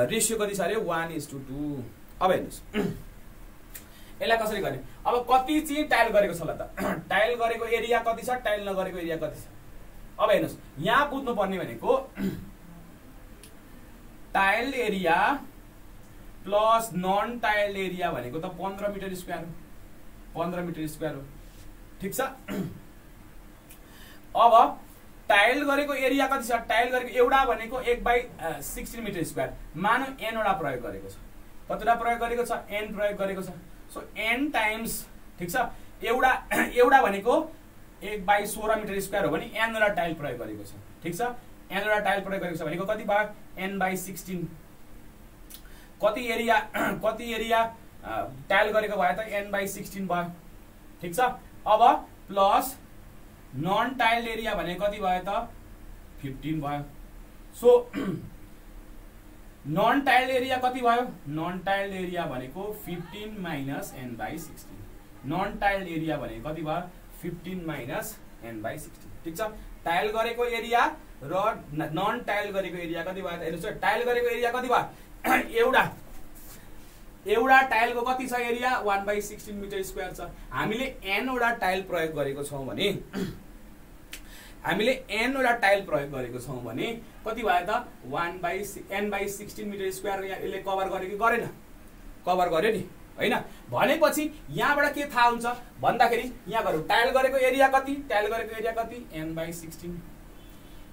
रेसियो कति छ अरे? 1:2। अब हेर्नुहोस् यसलाई कसरी गर्ने? अब कति चाहिँ टाइल गरेको छ ल त? टाइल गरेको एरिया कति छ, टाइल नगरेको एरिया कति छ? अब हेर्नुहोस् यहाँ बुझ्नु पर्ने भनेको tile area plus non tile area भनेको त 15 मिटर स्क्वायर हो, 15 मिटर स्क्वायर हो। ठिक छ। अब टाइल गरेको एरिया कति छ? टाइल गरेको एउटा भनेको 1/16 मिटर स्क्वायर। मानौ n वटा प्रयोग गरेको छ, कतिवटा प्रयोग गरेको छ? n प्रयोग गरेको छ। सो n टाइम्स, ठिक छ, एउटा भनेको 1/16 मिटर स्क्वायर हो भने n वटा टाइल प्रयोग गरेको छ। ठिक छ, n वटा टाइल प्रयोग गरेको छ भनेको कति भयो? n/16। कति एरिया टाइल गरेको भयो त? n/16 भयो। ठिक छ। अब प्लस नन टाइल एरिया भने कति भयो त? 15 भयो। सो नन टाइल एरिया कति भयो? नन टाइल एरिया भनेको 15 minus n/16। Non tile area भनेको कति भयो? 15 माइनस n/16। ठिक छ। टाइल गरेको एरिया र नन टाइल गरेको एरिया कति भयो त? हेर्नुहोस्, टाइल गरेको एरिया कति भयो? एउटा टाइलको कति छ एरिया? 1/16 मिटर स्क्वायर छ। हामीले n वटा टाइल प्रयोग गरेको छौं भने कति भयो त? 1/n/16 मिटर स्क्वायर यसले कभर गर्यो कि गरेन? कभर गर्यो नि, हैन? भनेपछि यहाँबाट के थाहा हुन्छ भन्दाखेरि यहाँ गरौँ, टाइल गरेको एरिया कति? टाइल गरेको एरिया कति? n/16।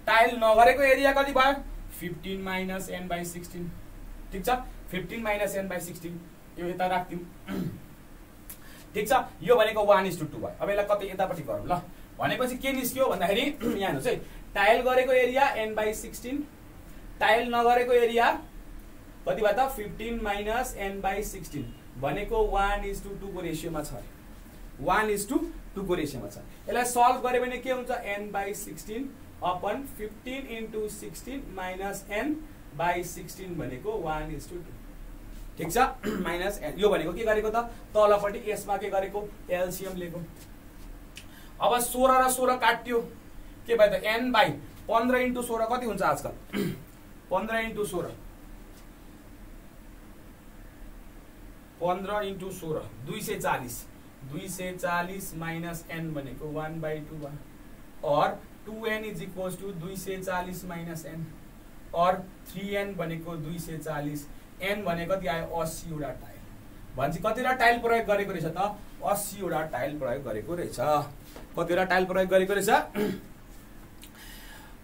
टाइल नगरेको एरिया कति भयो? 15 माइनस n/16। ठिक छ, 15 माइनस n/16 यो यता राख्दिउँ। ठिक छ, यो भनेको 1:2 भयो। अब यसलाई कतै यतापट्टि गरौँ ल। भनेपछि के निस्क्यो भन्दाखेरि यहाँ हेर्नुहोस् है, टाइल गरेको एरिया n/16, टाइल नगरेको एरिया कति भयो त 15 माइनस n/16 भनेको 1:2 को रेशियोमा छ, 1:2 को रेशियोमा छ। यसलाई सल्भ गरे भने के हुन्छ, n/16 अपन 15 × 16 माइनस n/16 भनेको 1:2। ठिक छ, माइनस यो भनेको के गरेको त तलपट्टि यसमा के गरेको एलसीएम लिएको। अब 16 र 16 काट्यो, के भयो त n/15 × 16 कति हुन्छ आजकल 15 × 16 15 × 16 240, 240 माइनस n भनेको 1/2 भयो, और 2n = 240 माइनस n, और 3n भनेको 240, n भने कति आयो 80 वटा टाइल। भन्छ कतिवटा टाइल प्रयोग गरेको रहेछ त 80 वटा टाइल प्रयोग गरेको रहेछ। कतिवटा टाइल प्रयोग गरेको रहेछ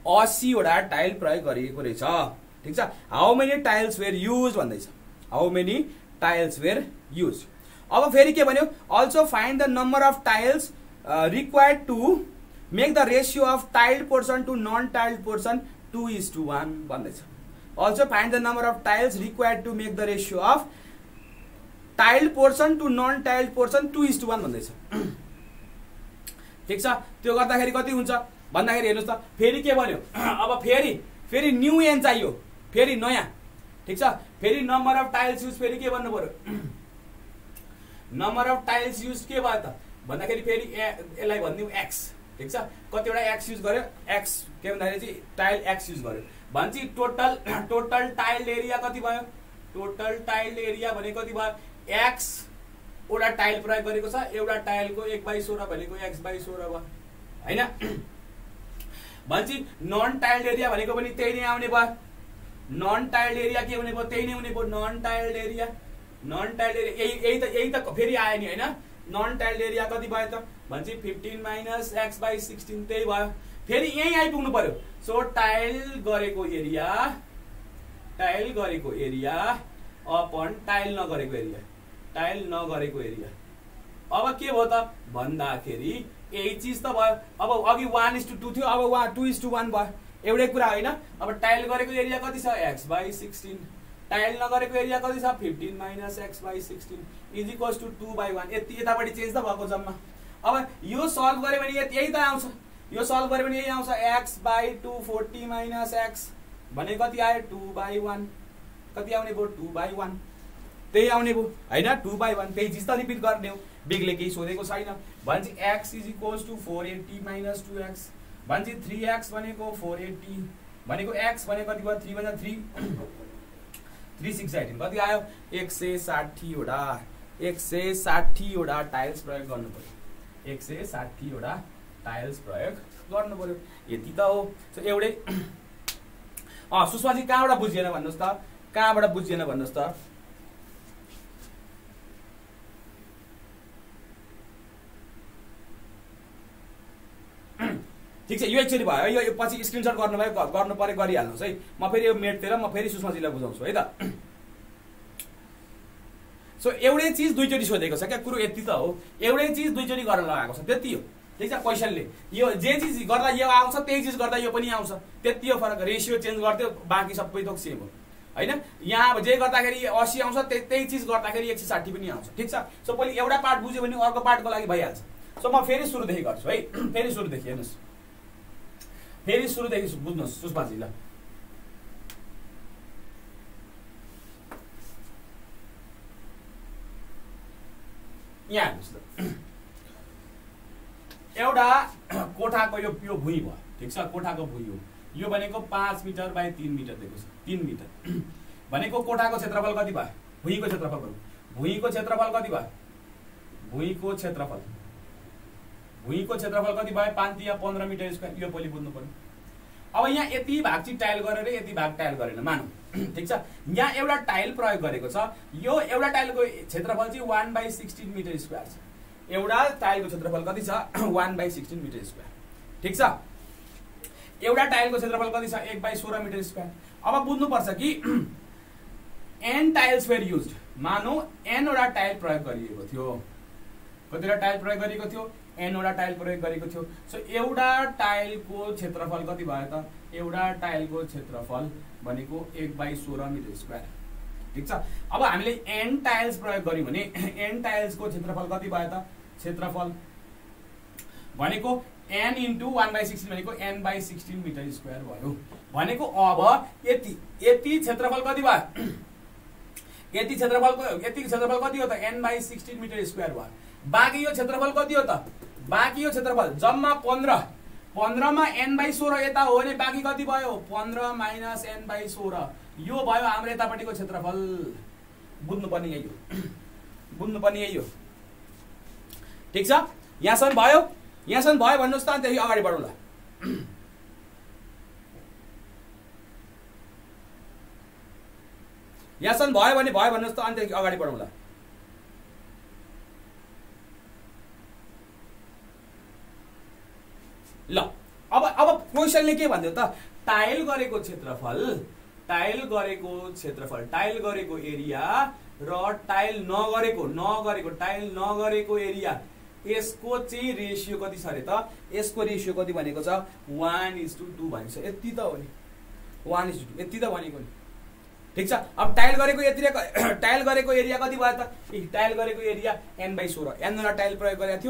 80 वटा टाइल प्रयोग गरिएको रहेछ। ठीक छ, how many tiles were use भन्दैछ, how many tiles were use. अब फेरि के भन्यो, also find the number of tiles required to make the ratio of tiled portion to non tiled portion 2:1 भन्दैछ। Also find the number of tiles required to make the ratio of tiled portion to non-tiled portion 2:1 भन्दैछ। ठीक छ, त्यो गर्दाखेरि कति हुन्छ भन्दाखेरि हेर्नुस् त, फेरि के भन्यो, अब फेरि न्यू एन चाहियो, फेरि नयाँ। ठीक छ, फेरि नम्बर अफ टाइल्स युज फेरि के भन्नु पर्यो, नम्बर अफ टाइल्स युज के भयो त भन्दाखेरि फेरि यसलाई भनिदिउँ x। ठीक छ, कतिवटा x युज गर्यो, x के भन्दाखेरि चाहिँ टाइल x युज गर्यो भन्छ। टोटल टाइल्ड एरिया कति भयो, टोटल टाइल्ड एरिया भने कति भयो x वटा टाइल प्रयोग गरेको छ, एउटा टाइलको 1/16 भनेको x/16 भयो हैन। भन्छ नन टाइल्ड एरिया भनेको पनि त्यही नै आउने भयो, नन टाइल्ड एरिया के हुने भयो, त्यही नै हुने भयो non tiled area. Non tiled area यही त फेरि आयो नि हैन। नन टाइल्ड एरिया कति भयो त भन्छ 15 माइनस x/16 त्यही भयो। फेरि यही आइपुग्नु पर्यो, सो टाइल गरेको एरिया अपन टाइल नगरेको एरिया, टाइल नगरेको एरिया। अब के भयो त भन्दाखेरि यही चीज त भयो। अब अघि 1:2 थियो, अब 2:1 भयो, एउटै कुरा होइन। अब टाइल गरेको एरिया कति छ x/16, टाइल नगरेको एरिया कति छ 15 माइनस x/16 = 2/1। यतापट्टि चेन्ज त भएको जम्मा। अब यो सल्भ गरे भने यही त आउँछ, यो सल्भ गरे भने यही आउँछ x/2 40 माइनस x भने कति आयो 2/1। कति आउने भयो 2/1, त्यही आउने भयो हैन। 2/1 त्यही चिज त रिपिट गर्ने हो, बिगले केही सोधेको छैन। भन्छ x = 480 माइनस 2x भन्छ 3x भनेको 480 भनेको x भनेको कति भयो 3 भन्दा 3 3 6 कति आयो 160 वटा 160 वटा टाइल्स प्रयोग गर्नु पर्यो, 160 वटा टाइल्स प्रयोग गर्नु पर्यो। यति त हो। सो एउटै सुषमाजी कहाँबाट बुझिएन भन्नुहोस् त, कहाँबाट बुझिएन भन्नुहोस् त। ठिक छ, यो एक्चुअली भयो, यो पछि स्क्रिनशट गर्नु पर्यो गरिहाल्नुहोस् है। म फेरि यो मेटतिर म फेरि सुषमाजीलाई बुझाउँछु है त। सो एउटै चिज दुईचोटि सोधेको छ क्या, कुरो यति त हो। एउटै चिज दुईचोटि गर्न लगाएको छ, त्यति हो। ठिक छ, क्वेसनले यो जे चिज गर्दा यो आउँछ त्यही चिज गर्दा यो पनि आउँछ, त्यति हो फरक। रेसियो चेन्ज गर्थ्यो, बाँकी सबै थोक सेम हो हैन। यहाँ अब जे गर्दाखेरि 80 आउँछ, त्यही चिज गर्दाखेरि 160 पनि आउँछ। ठिक छ, सो पहिले एउटा पार्ट बुझ्यो भने अर्को पार्टको लागि भइहाल्छ। सो म फेरि सुरुदेखि गर्छु है, फेरि सुरुदेखि हेर्नुहोस्, फेरि सुरुदेखि बुझ्नुहोस् सुषमाजी ल। यहाँ हेर्नुहोस् त, एउटा कोठाको यो भुइँ भयो। ठिक छ, कोठाको भुइँ हो यो भनेको 5 मिटर बाई 3 मिटर दिएको छ, 3 मिटर भनेको कोठाको क्षेत्रफल कति भयो, भुइँको क्षेत्रफल भयो। भुइँको क्षेत्रफल कति भयो, भुइँको क्षेत्रफल कति भयो 5 या 15 मिटर स्क्वायर। यो पहिले बुझ्नु पर्यो। अब यहाँ यति भाग चाहिँ टाइल गरेर यति भाग टाइल गरेन मानौ। ठिक छ, यहाँ एउटा टाइल प्रयोग गरेको छ, यो एउटा टाइलको क्षेत्रफल चाहिँ 1/16 मिटर स्क्वायर छ। एउटा टाइलको क्षेत्रफल कति छ 1/16 मिटर स्क्वायर। ठिक छ, एउटा टाइलको क्षेत्रफल कति छ 1/16 मिटर स्क्वायर। अब बुझ्नुपर्छ कि n टाइल्स वेयर युज्ड, मानौ n वटा टाइल प्रयोग गरिएको थियो। कतिवटा टाइल प्रयोग गरिएको थियो n वटा टाइल प्रयोग गरेको थियो। सो एउटा टाइलको क्षेत्रफल कति भयो त? एउटा टाइलको क्षेत्रफल भनेको 1/16 मिटर स्क्वायर। ठीक छ। अब हामीले n टाइल्स प्रयोग गर्यौं भने n टाइल्सको क्षेत्रफल कति भयो त? क्षेत्रफल भनेको n * 1/16 भनेको n/16 मिटर स्क्वायर भयो। भनेको अब यति क्षेत्रफल कति भयो? यति क्षेत्रफल कति हो त? n/16 मिटर स्क्वायर भयो। बाँकी यो क्षेत्रफल कति हो त? बाँकी यो क्षेत्रफल जम्मा 15 मा n/16 यता हो भने बाँकी कति भयो? 15 - n/16 यो भयो हाम्रो यतापट्टिको क्षेत्रफल। बुझ्नुपर्ने यही हो। ठीक छ। यहाँसम्म भयो? यहाँसम्म भयो भन्नुस् त, अनि त्यही अगाडि बढौँला। यहाँसम्म भयो भने भयो भन्नुस् त, अनि त्यही अगाडि बढौँला। ल अब क्वेशनले के भन्दियो त? टाइल गरेको एरिया र टाइल नगरेको एरिया यसको चाहिँ रेशियो कति छ अरे त? यसको रेशियो कति भनेको छ? 1:2 भनेको छ। यति त हो नि, 1:2 यति त भनेको नि। ठीक छ। अब टाइल गरेको एरिया कति भयो त? टाइल गरेको एरिया n/16 n वटा टाइल प्रयोग गरेको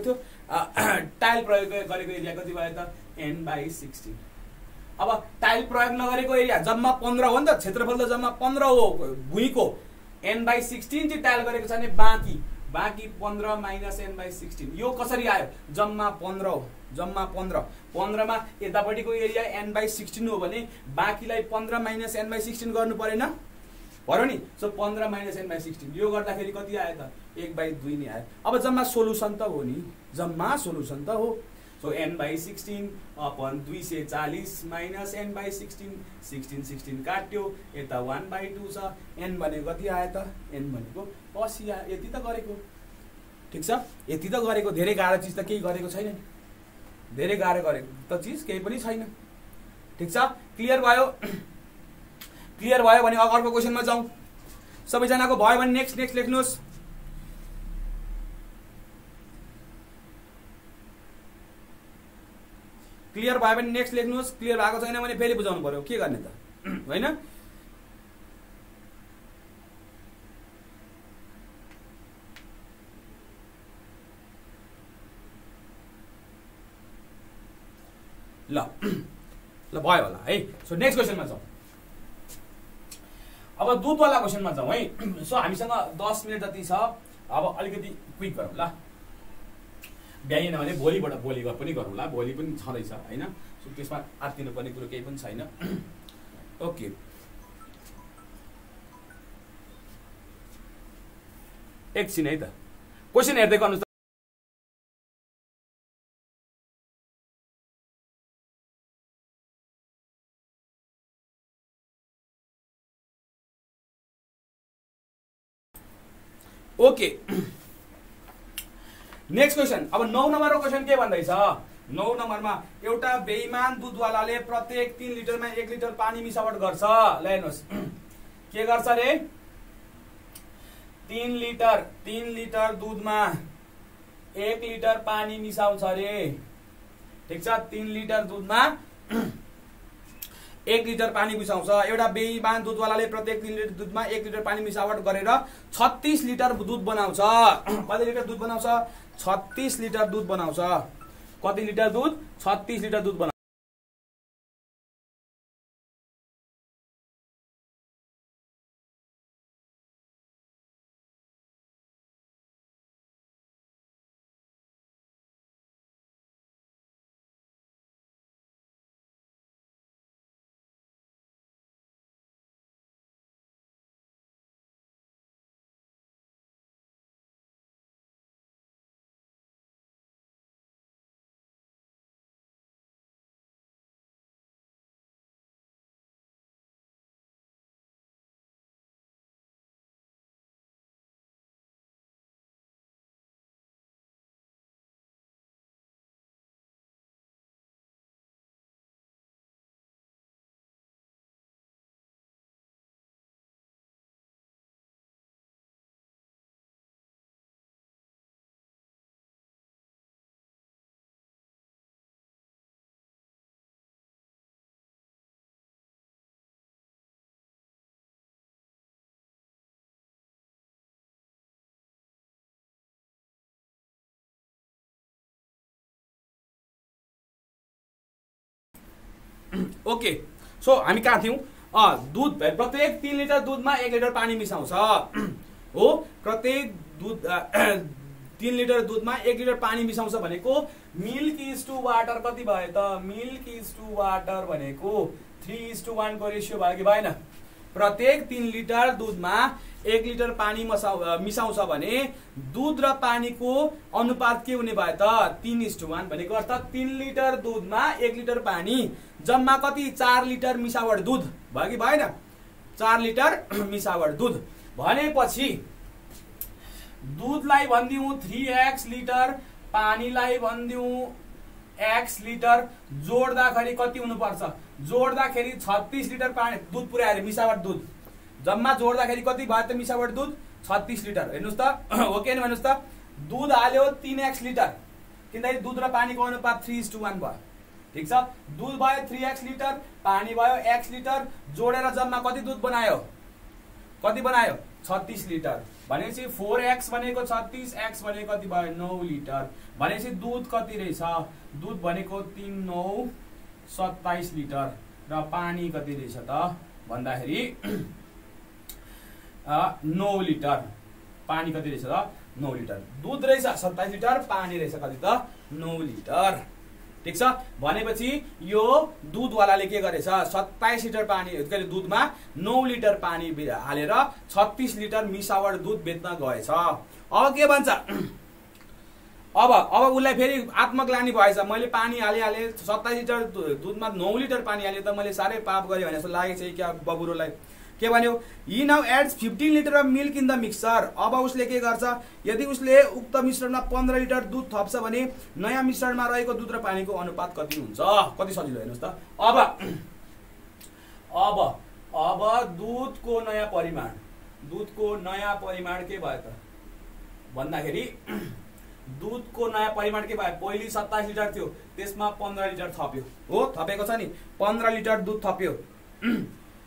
थियो। टाइल प्रयोग गरेको एरिया कति भयो त? n/16। अब टाइल प्रयोग नगरेको एरिया जम्मा 15 हो नि त, क्षेत्रफल त जम्मा 15 हो भुइँको। n/16 चाहिँ टाइल गरेको छ भने बाँकी 15 - n/16 यो कसरी आयो? जम्मा 15 हो, जम्मा 15 मा यतापट्टिको एरिया n/16 हो भने बाँकीलाई 15 - n/16 गर्नु परेन? पर्यो नि। सो 15 - n/16 यो गर्दाखेरि कति आयो त? 1/2 नै आयो। अब जम्मा सोलुसन त हो नि, so n/16 upon 240 minus n/16 16 काट्यो, यता 1/2 छ। n भनेको कति आयो त? n भनेको 80 आयो। यति त गरेको। ठीक छ। यति त गरेको। धेरै गाह्रो चिज त केही गरेको छैन। धेरै गाह्रो गरेको त चिज केही पनि छैन। ठीक छ। क्लियर भयो भने अर्को क्वेशनमा जाउँ। सबैजनाको भयो भने नेक्स्ट लेख्नुहोस्। क्लियर भयो भने नेक्स्ट लेख्नुहोस्। क्लियर भएको छैन भने फेरि बुझाउनु पर्यो। के गर्ने त? होइन? ल भयो होला है। सो नेक्स्ट क्वेशनमा जाउँ। अब दुधवाला क्वेशनमा जाउँ है। सो हामीसँग 10 मिनट जति छ। अब अलिकति क्विक गरौँ ल। भ्याइएन भने भोलि पनि गरौँला। भोलि पनि छँदैछ होइन। सो त्यसमा आत्तिनु पर्ने कुरो केही पनि छैन। ओके, एकछिन है त। क्वेशन हेर्दै गर्नुहोस्। Okay, next question. अब 9 नम्बरको क्वेशन के भन्दैछ? 9 नम्बरमा एउटा बेइमान दुधवालाले प्रत्येक 3 लिटरमा 1 लिटर पानी मिसावट गर्छ। ल हेर्नुहोस् के गर्छ रे? 3 लिटर दुधमा 1 लिटर पानी मिसाउँछ रे। ठीक छ। 3 लिटर दुधमा 1 लिटर पानी मिसाउँछ। एउटा बेइमान दुधवालाले प्रत्येक 3 लिटर दुधमा 1 लिटर पानी मिसावट गरेर 36 लिटर दुध बनाउँछ। कति लिटर दुध बनाउँछ? 36 लिटर दुध बनाउँछ। कति लिटर दुध? 36 लिटर दुध बनाउँछ। ओके, सो हामी कहाँ थियौँ? दुध प्रत्येक 3 लिटर दुधमा 1 लिटर पानी मिसाउँछ हो। प्रत्येक दूध 3 लिटर दुधमा 1 लिटर पानी मिसाउँछ भनेको मिल्क इज टु वाटर कति भयो त? मिल्क इज टु वाटर भनेको 3:1 को रेसियो भयो कि भएन? प्रत्येक 3 लिटर दुधमा 1 लिटर पानी मिसाउँछ भने दुध र पानीको अनुपात के हुने भयो त? 3:1 भनेको अर्थात् 3 लिटर दुधमा 1 लिटर पानी जम्मा कति? 4 लिटर मिसावट दुध भयो कि भएन? 4 लिटर मिसावट दुध भनेपछि दुधलाई भनिदिउँ 3x लिटर, पानीलाई भनिदिउँ x लिटर, जोड्दाखेरि कति हुनुपर्छ? जोड्दाखेरि 36 लिटर पानी दुध पुर्याएर मिसावट दुध जम्मा जोड्दाखेरि कति भयो त मिसावट दुध? 36 लिटर। हेर्नुहोस् त हो कि भन्नुहोस् त? दुध हाल्यो 3x लिटर, किनकि दुध र पानीको अनुपात 3:1 भयो। ठिक छ, दुध भयो 3x लिटर, पानी भयो x लिटर, जोडेर जम्मा कति दुध बनायो? कति बनायो? 36 लिटर। भनेपछि 4x भनेको 36, x भनेको कति भयो? 9 लिटर। भनेपछि दुध कति रहेछ? दुध भनेको 3 9 27 लिटर र पानी कति रहेछ त भन्दाखेरि 9 लिटर। पानी कति रहेछ त? 9 लिटर। दुध रहेछ 27 लिटर, पानी रहेछ कति त? 9 लिटर। ठिक छ, भनेपछि यो दुधवालाले के गरेछ? 27 लिटर पानी दुधमा 9 लिटर पानी हालेर 36 लिटर मिसावट दुध बेच्न गएछ। अब के भन्छ? अब उसलाई फेरि आत्मग्लानी भएछ, मैले पानी हाले 27 लिटर दुधमा 9 लिटर पानी हाले त मैले साह्रै पाप गरेँ भने जस्तो लागेछ क्या बबुरोलाई। के भन्यो? He now adds 15 litre of milk in the mixture. अब उसले के गर्छ? यदि उसले उक्त मिश्रणमा 15 लिटर दुध थप्छ भने नयाँ मिश्रणमा रहेको दुध र पानीको अनुपात कति हुन्छ? कति सजिलो हेर्नुहोस् त। अब दुधको नयाँ परिमाण के भयो त भन्दाखेरि दुधको नयाँ परिमाण के भयो? पहिले 27 लिटर थियो, त्यसमा 15 लिटर थप्यो हो, थपेको छ नि। 15 लिटर दुध थप्यो,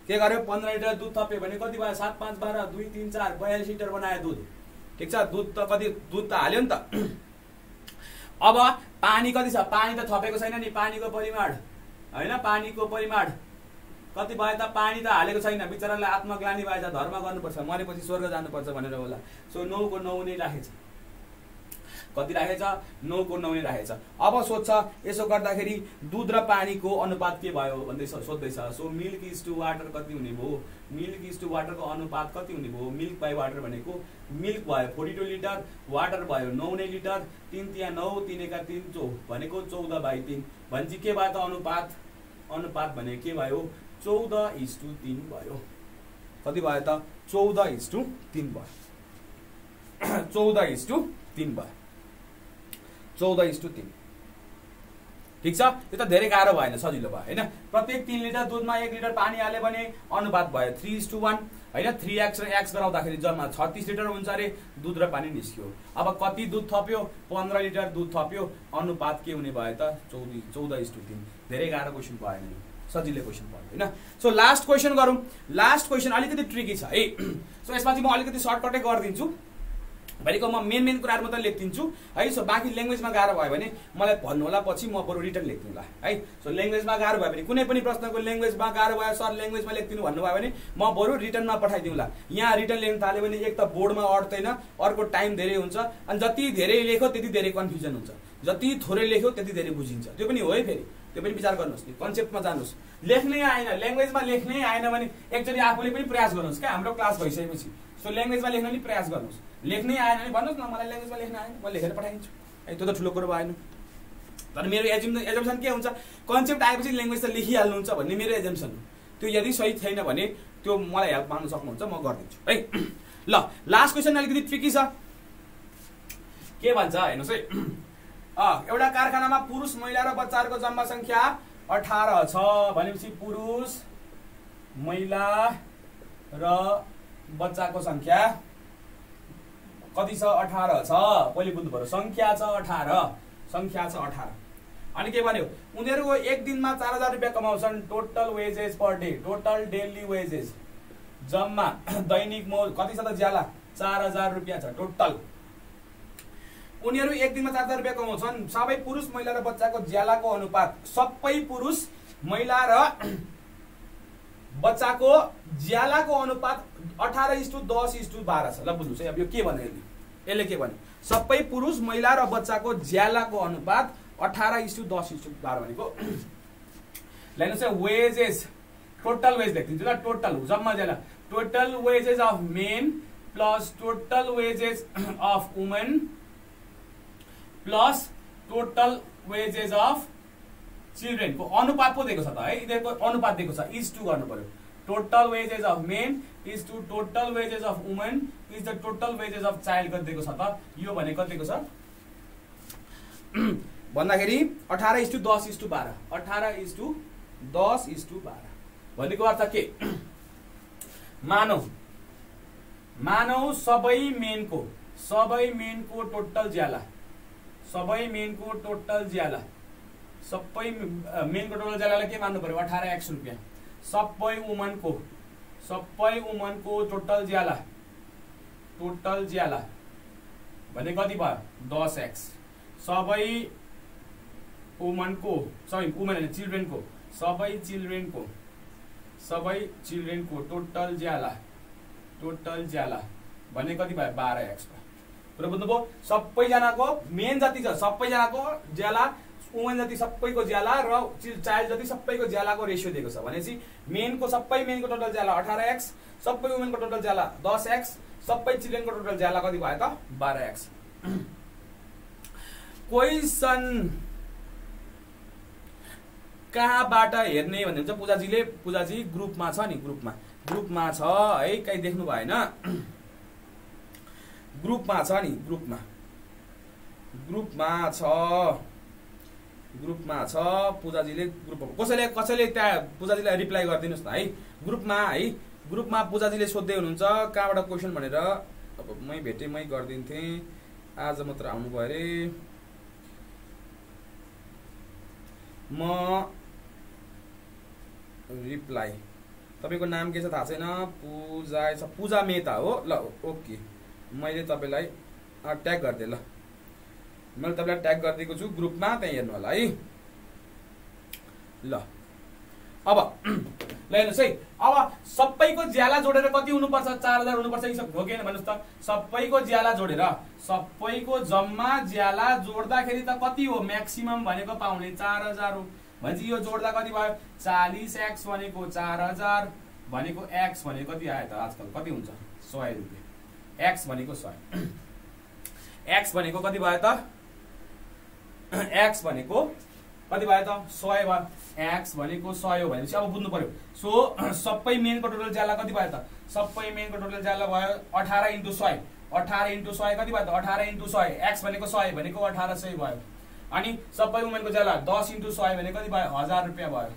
के गर्यो? 15 लिटर दुध थप्यो भने कति भयो? 7 5 12 2 3 4 42 लिटर बनायो दुध। ठिक छ, दुध त कति? दुध त हाल्यो नि त। अब पानी कति छ? पानी त थपेको छैन नि, पानीको परिमाण हैन, पानीको परिमाण कति भयो त? पानी त हालेको छैन, बिचरालाई आत्मग्लानी भएछ, धर्म गर्नुपर्छ, मरेपछि स्वर्ग जानुपर्छ भनेर होला। सो 9 को 9 नै राखेछ। कति राखेछ? 9 को 9 नै राखेछ। अब सोध्छ यसो गर्दाखेरि दुध र पानीको अनुपात के भयो भन्दै सोध्दैछ। So milk is to water कति हुने भयो? मिल्क इज टु वाटरको अनुपात कति हुने भयो? मिल्क बाई वाटर भनेको मिल्क भयो 42 लिटर, वाटर भयो 9 नै लिटर, 3 तिया 9 3 एका 3 भनेको 14/3 भन्छ। के भयो त अनुपात? अनुपात भने के भयो? 14:3 भयो। कति भयो त? 14:3 भयो। 14:3 भयो। 14:3। ठिक छ, यो त धेरै गाह्रो भएन, सजिलो भयो हैन। प्रत्येक 3 लिटर दुधमा 1 लिटर पानी हाले भने अनुपात भयो 3:1 हैन। 3x र x गराउँदाखेरि जम्मा 36 लिटर हुन्छ रे दुध र पानी निस्क्यो। अब कति दुध थप्यो? 15 लिटर दुध थप्यो, अनुपात के हुने भयो त? 14:3। धेरै गाह्रो क्वेशन भएन, सजिलो क्वेशन भयो हैन। सो लास्ट क्वेशन गरौँ। लास्ट क्वेशन अलिकति ट्रिकी छ है। सो यसमा चाहिँ म अलिकति सर्टकटै गरिदिन्छु, भनेको म मेन कुराहरु मात्र लेख्दिन्छु है। सो बाँकी ल्याङ्ग्वेजमा गाह्रो भयो भने मलाई भन्नु होला, पछि म बरु रिटर्न लेख्दिउँला है। सो ल्याङ्ग्वेजमा गाह्रो भयो भने, कुनै पनि प्रश्नको ल्याङ्ग्वेजमा गाह्रो भयो सर ल्याङ्ग्वेजमा लेख्दिनु भन्नुभयो भने म बरु रिटर्नमा पठाइदिउँला। यहाँ रिटर्न लेख्न थाल्यो भने एक त बोर्डमा अट्दैन, अर्को टाइम धेरै हुन्छ, अनि जति धेरै लेख्यो त्यति धेरै कन्फ्युजन हुन्छ, जति थोरै लेख्यो त्यति धेरै बुझिन्छ। त्यो पनि हो है, फेरि त्यो पनि विचार गर्नुहोस् नि, कन्सेप्टमा जानुहोस्। लेख्नै आएन, ल्याङ्ग्वेजमा लेख्नै आएन भने एकचोटि आफूले पनि प्रयास गर्नुहोस् क्या। हाम्रो क्लास भइसकेपछि सो ल्याङ्ग्वेजमा लेख्न नि प्रयास गर्नुहोस्। लेख्नै आएन भने भन्नुहोस् न, मलाई ल्याङ्ग्वेजमा लेख्न आएन, म लेखेर पठाइदिन्छु है। त्यो त ठुलो कुरो भएन। तर मेरो एजम्सन के हुन्छ? कन्सेप्ट आएपछि ल्याङ्ग्वेज त लेखिहाल्नुहुन्छ भन्ने मेरो एजम्सन हो। त्यो यदि सही छैन भने त्यो मलाई हेल्प माग्न सक्नुहुन्छ, म गरिदिन्छु है। ल लास्ट क्वेसन अलिकति ट्रिकी छ। के भन्छ हेर्नुहोस् है। एउटा कारखानामा पुरुष महिला र बच्चाहरूको जम्मा संख्या 18 छ भनेपछि पुरुष महिला र बच्चाको संख्या कति छ? 18 छ। पहिले बुझ्नु पर्यो, संख्या छ 18, संख्या छ 18। अनि के भन्यो? उनीहरुको एक दिनमा 4000 रुपैयाँ कमाउँछन्। Total wages per day, total daily wages जम्मा दैनिक मौज कति छ त? ज्याला 4000 रुपैयाँ छ टोटल। उनीहरु एक दिनमा 4000 रुपैयाँ कमाउँछन्। सबै पुरुष महिला र बच्चाको ज्यालाको अनुपात, सबै पुरुष महिला र बच्चाको ज्यालाको अनुपात 18:10:12 छ। ल बुझ्नुस् है, अब यो के भन्यो यसले के भन्यो, सबै पुरुष महिला र बच्चाको ज्यालाको अनुपात 18:10:12 भनेको लाइनुस् है वेजेस टोटल वेज लेख्दिन्छु ल, टोटल जम्मा ज्याला total wages of main plus total wages of women plus total wages of children को अनुपात पो दिएको छ त है, यिनीहरुको अनुपात दिएको छ इज टु गर्नु पर्यो। Total wages of men is to total wages of women is the total wages of child कति दिएको छ त, यो भने कति दिएको छ भन्दाखेरि 18:10:12 18:10:12 भनेको अर्थ के, मानौ सबै मेनको टोटल ज्याला सबै मेनको टोटल ज्यालालाई के मान्नु पर्यो 18x रुपैयाँ। सबै वुमनको टोटल ज्याला भने कति भयो 10x। सबै वुमनको चिल्ड्रेनको टोटल ज्याला भने कति भयो 12x भयो। पुरा बुझ्नुभयो, सबैजनाको मेन जति छ सबैजनाको ज्याला, वुमेन जति सबैको ज्याला र चाइल्ड जति सबैको ज्यालाको रेशियो दिएको छ भनेपछि सबै मेनको टोटल ज्याला 18x, सबै वुमेनको टोटल ज्याला 10x, सबै चिल्ड्रेनको टोटल ज्याला कति भयो त 12x। क्वेशन कहाँबाट हेर्ने भन्नुहुन्छ पूजाजी ग्रुपमा छ नि, ग्रुपमा छ है, कहीँ देख्नु भएन, ग्रुपमा छ नि, ग्रुपमा छ पूजाजीले कसैले त्यहाँ पूजाजीलाई रिप्लाई गरिदिनुस् न है, ग्रुपमा पूजाजीले सोध्दै हुनुहुन्छ कहाँबाट क्वेशन भनेर। अब मै भेटे मै गरिदिन्थे, आज मात्र आउनु भयो अरे, म रिप्लाई तपाईको नाम के छ थाहा छैन, पूजा मेहता हो ल, ओके मैले तपाईलाई ट्याग गरिदिएँ ल, मैले तपाईलाई ट्याग गरिदिएको छु ग्रुपमा, त्यहाँ हेर्नु होला है ल। अब ल हेर्नुस् है, अब सबैको ज्याला जोडेर कति हुनुपर्छ 4000 हुनुपर्छ कि हो कि भन्नुस् त, सबैको ज्याला जोडेर सबैको जम्मा ज्याला जोड्दाखेरि त कति हो म्याक्सिमम भनेको पाउने 4000 हो भनेपछि यो जोड्दा कति भयो 40x भनेको 4000 भनेको x भनेको कति आयो त आजकल कति हुन्छ 100 रुपैयाँ, x भनेको 100, x भनेको कति भयो त, x भनेको कति भयो त 100 भयो, x भनेको 100 हो भनेपछि अब बुझ्नु पर्यो। सो सबै मेनको टोटल ज्याला कति भयो त, सबै मेनको टोटल ज्याला भयो 18 × 100, 18 × 100 कति भयो त 18 × 100, x भनेको 100 भनेको 1800 भयो। अनि सबै वुमेनको ज्याला 10 × 100 भने कति भयो 1000 रुपैयाँ भयो।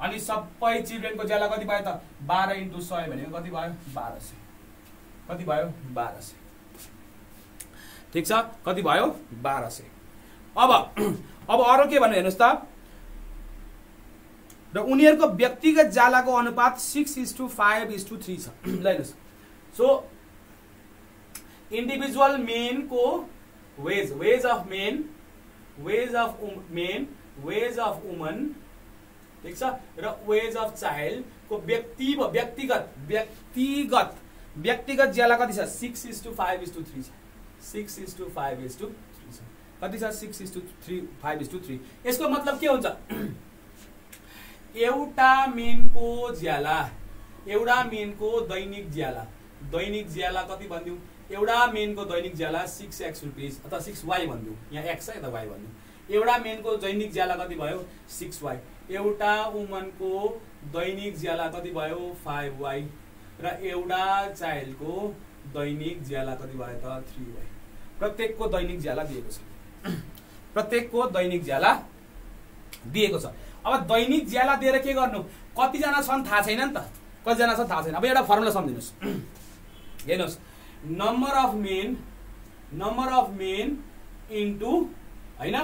अनि सबै चिल्ड्रेनको ज्याला कति भयो त 12 × 100 भनेको कति भयो 1200, कति भयो 1200, ठीक छ, कति भयो 1200। अब अरु के भन्नु हेर्नुस् त, र उनीहरुको व्यक्तिगत ज्यालाको अनुपात 6:5:3 छ। ल हेर्नुस्, सो इन्डिभिजुअल मेन को wage of main, wage of woman, ठीक छ, र वेज अफ चाइल्ड को व्यक्तिगत ज्याला कति छ 6:5:3 छ, 6:5:3 छ, कति छ 6:5:3। यसको मतलब के हुन्छ, एउटा मेनको दैनिक ज्याला कति भन्दियौ, एउटा मेनको दैनिक ज्याला 6x रुपीस अथवा 6y भन्दियौ, यहाँ x छ यता y भन्दियौ, एउटा मेनको दैनिक ज्याला कति भयो 6y, एउटा वुमनको दैनिक ज्याला कति भयो 5y, र एउटा चाइल्डको दैनिक ज्याला कति भयो त 3y। प्रत्येकको दैनिक ज्याला दिएको छ, अब दैनिक ज्याला दिएर के गर्नु, कतिजना छन् थाहा छैन नि त, कतिजना छन् थाहा छैन। अब एउटा फर्मुला सम्झिनुस्, हेर्नुस्, नम्बर अफ मेन इन्टु हैन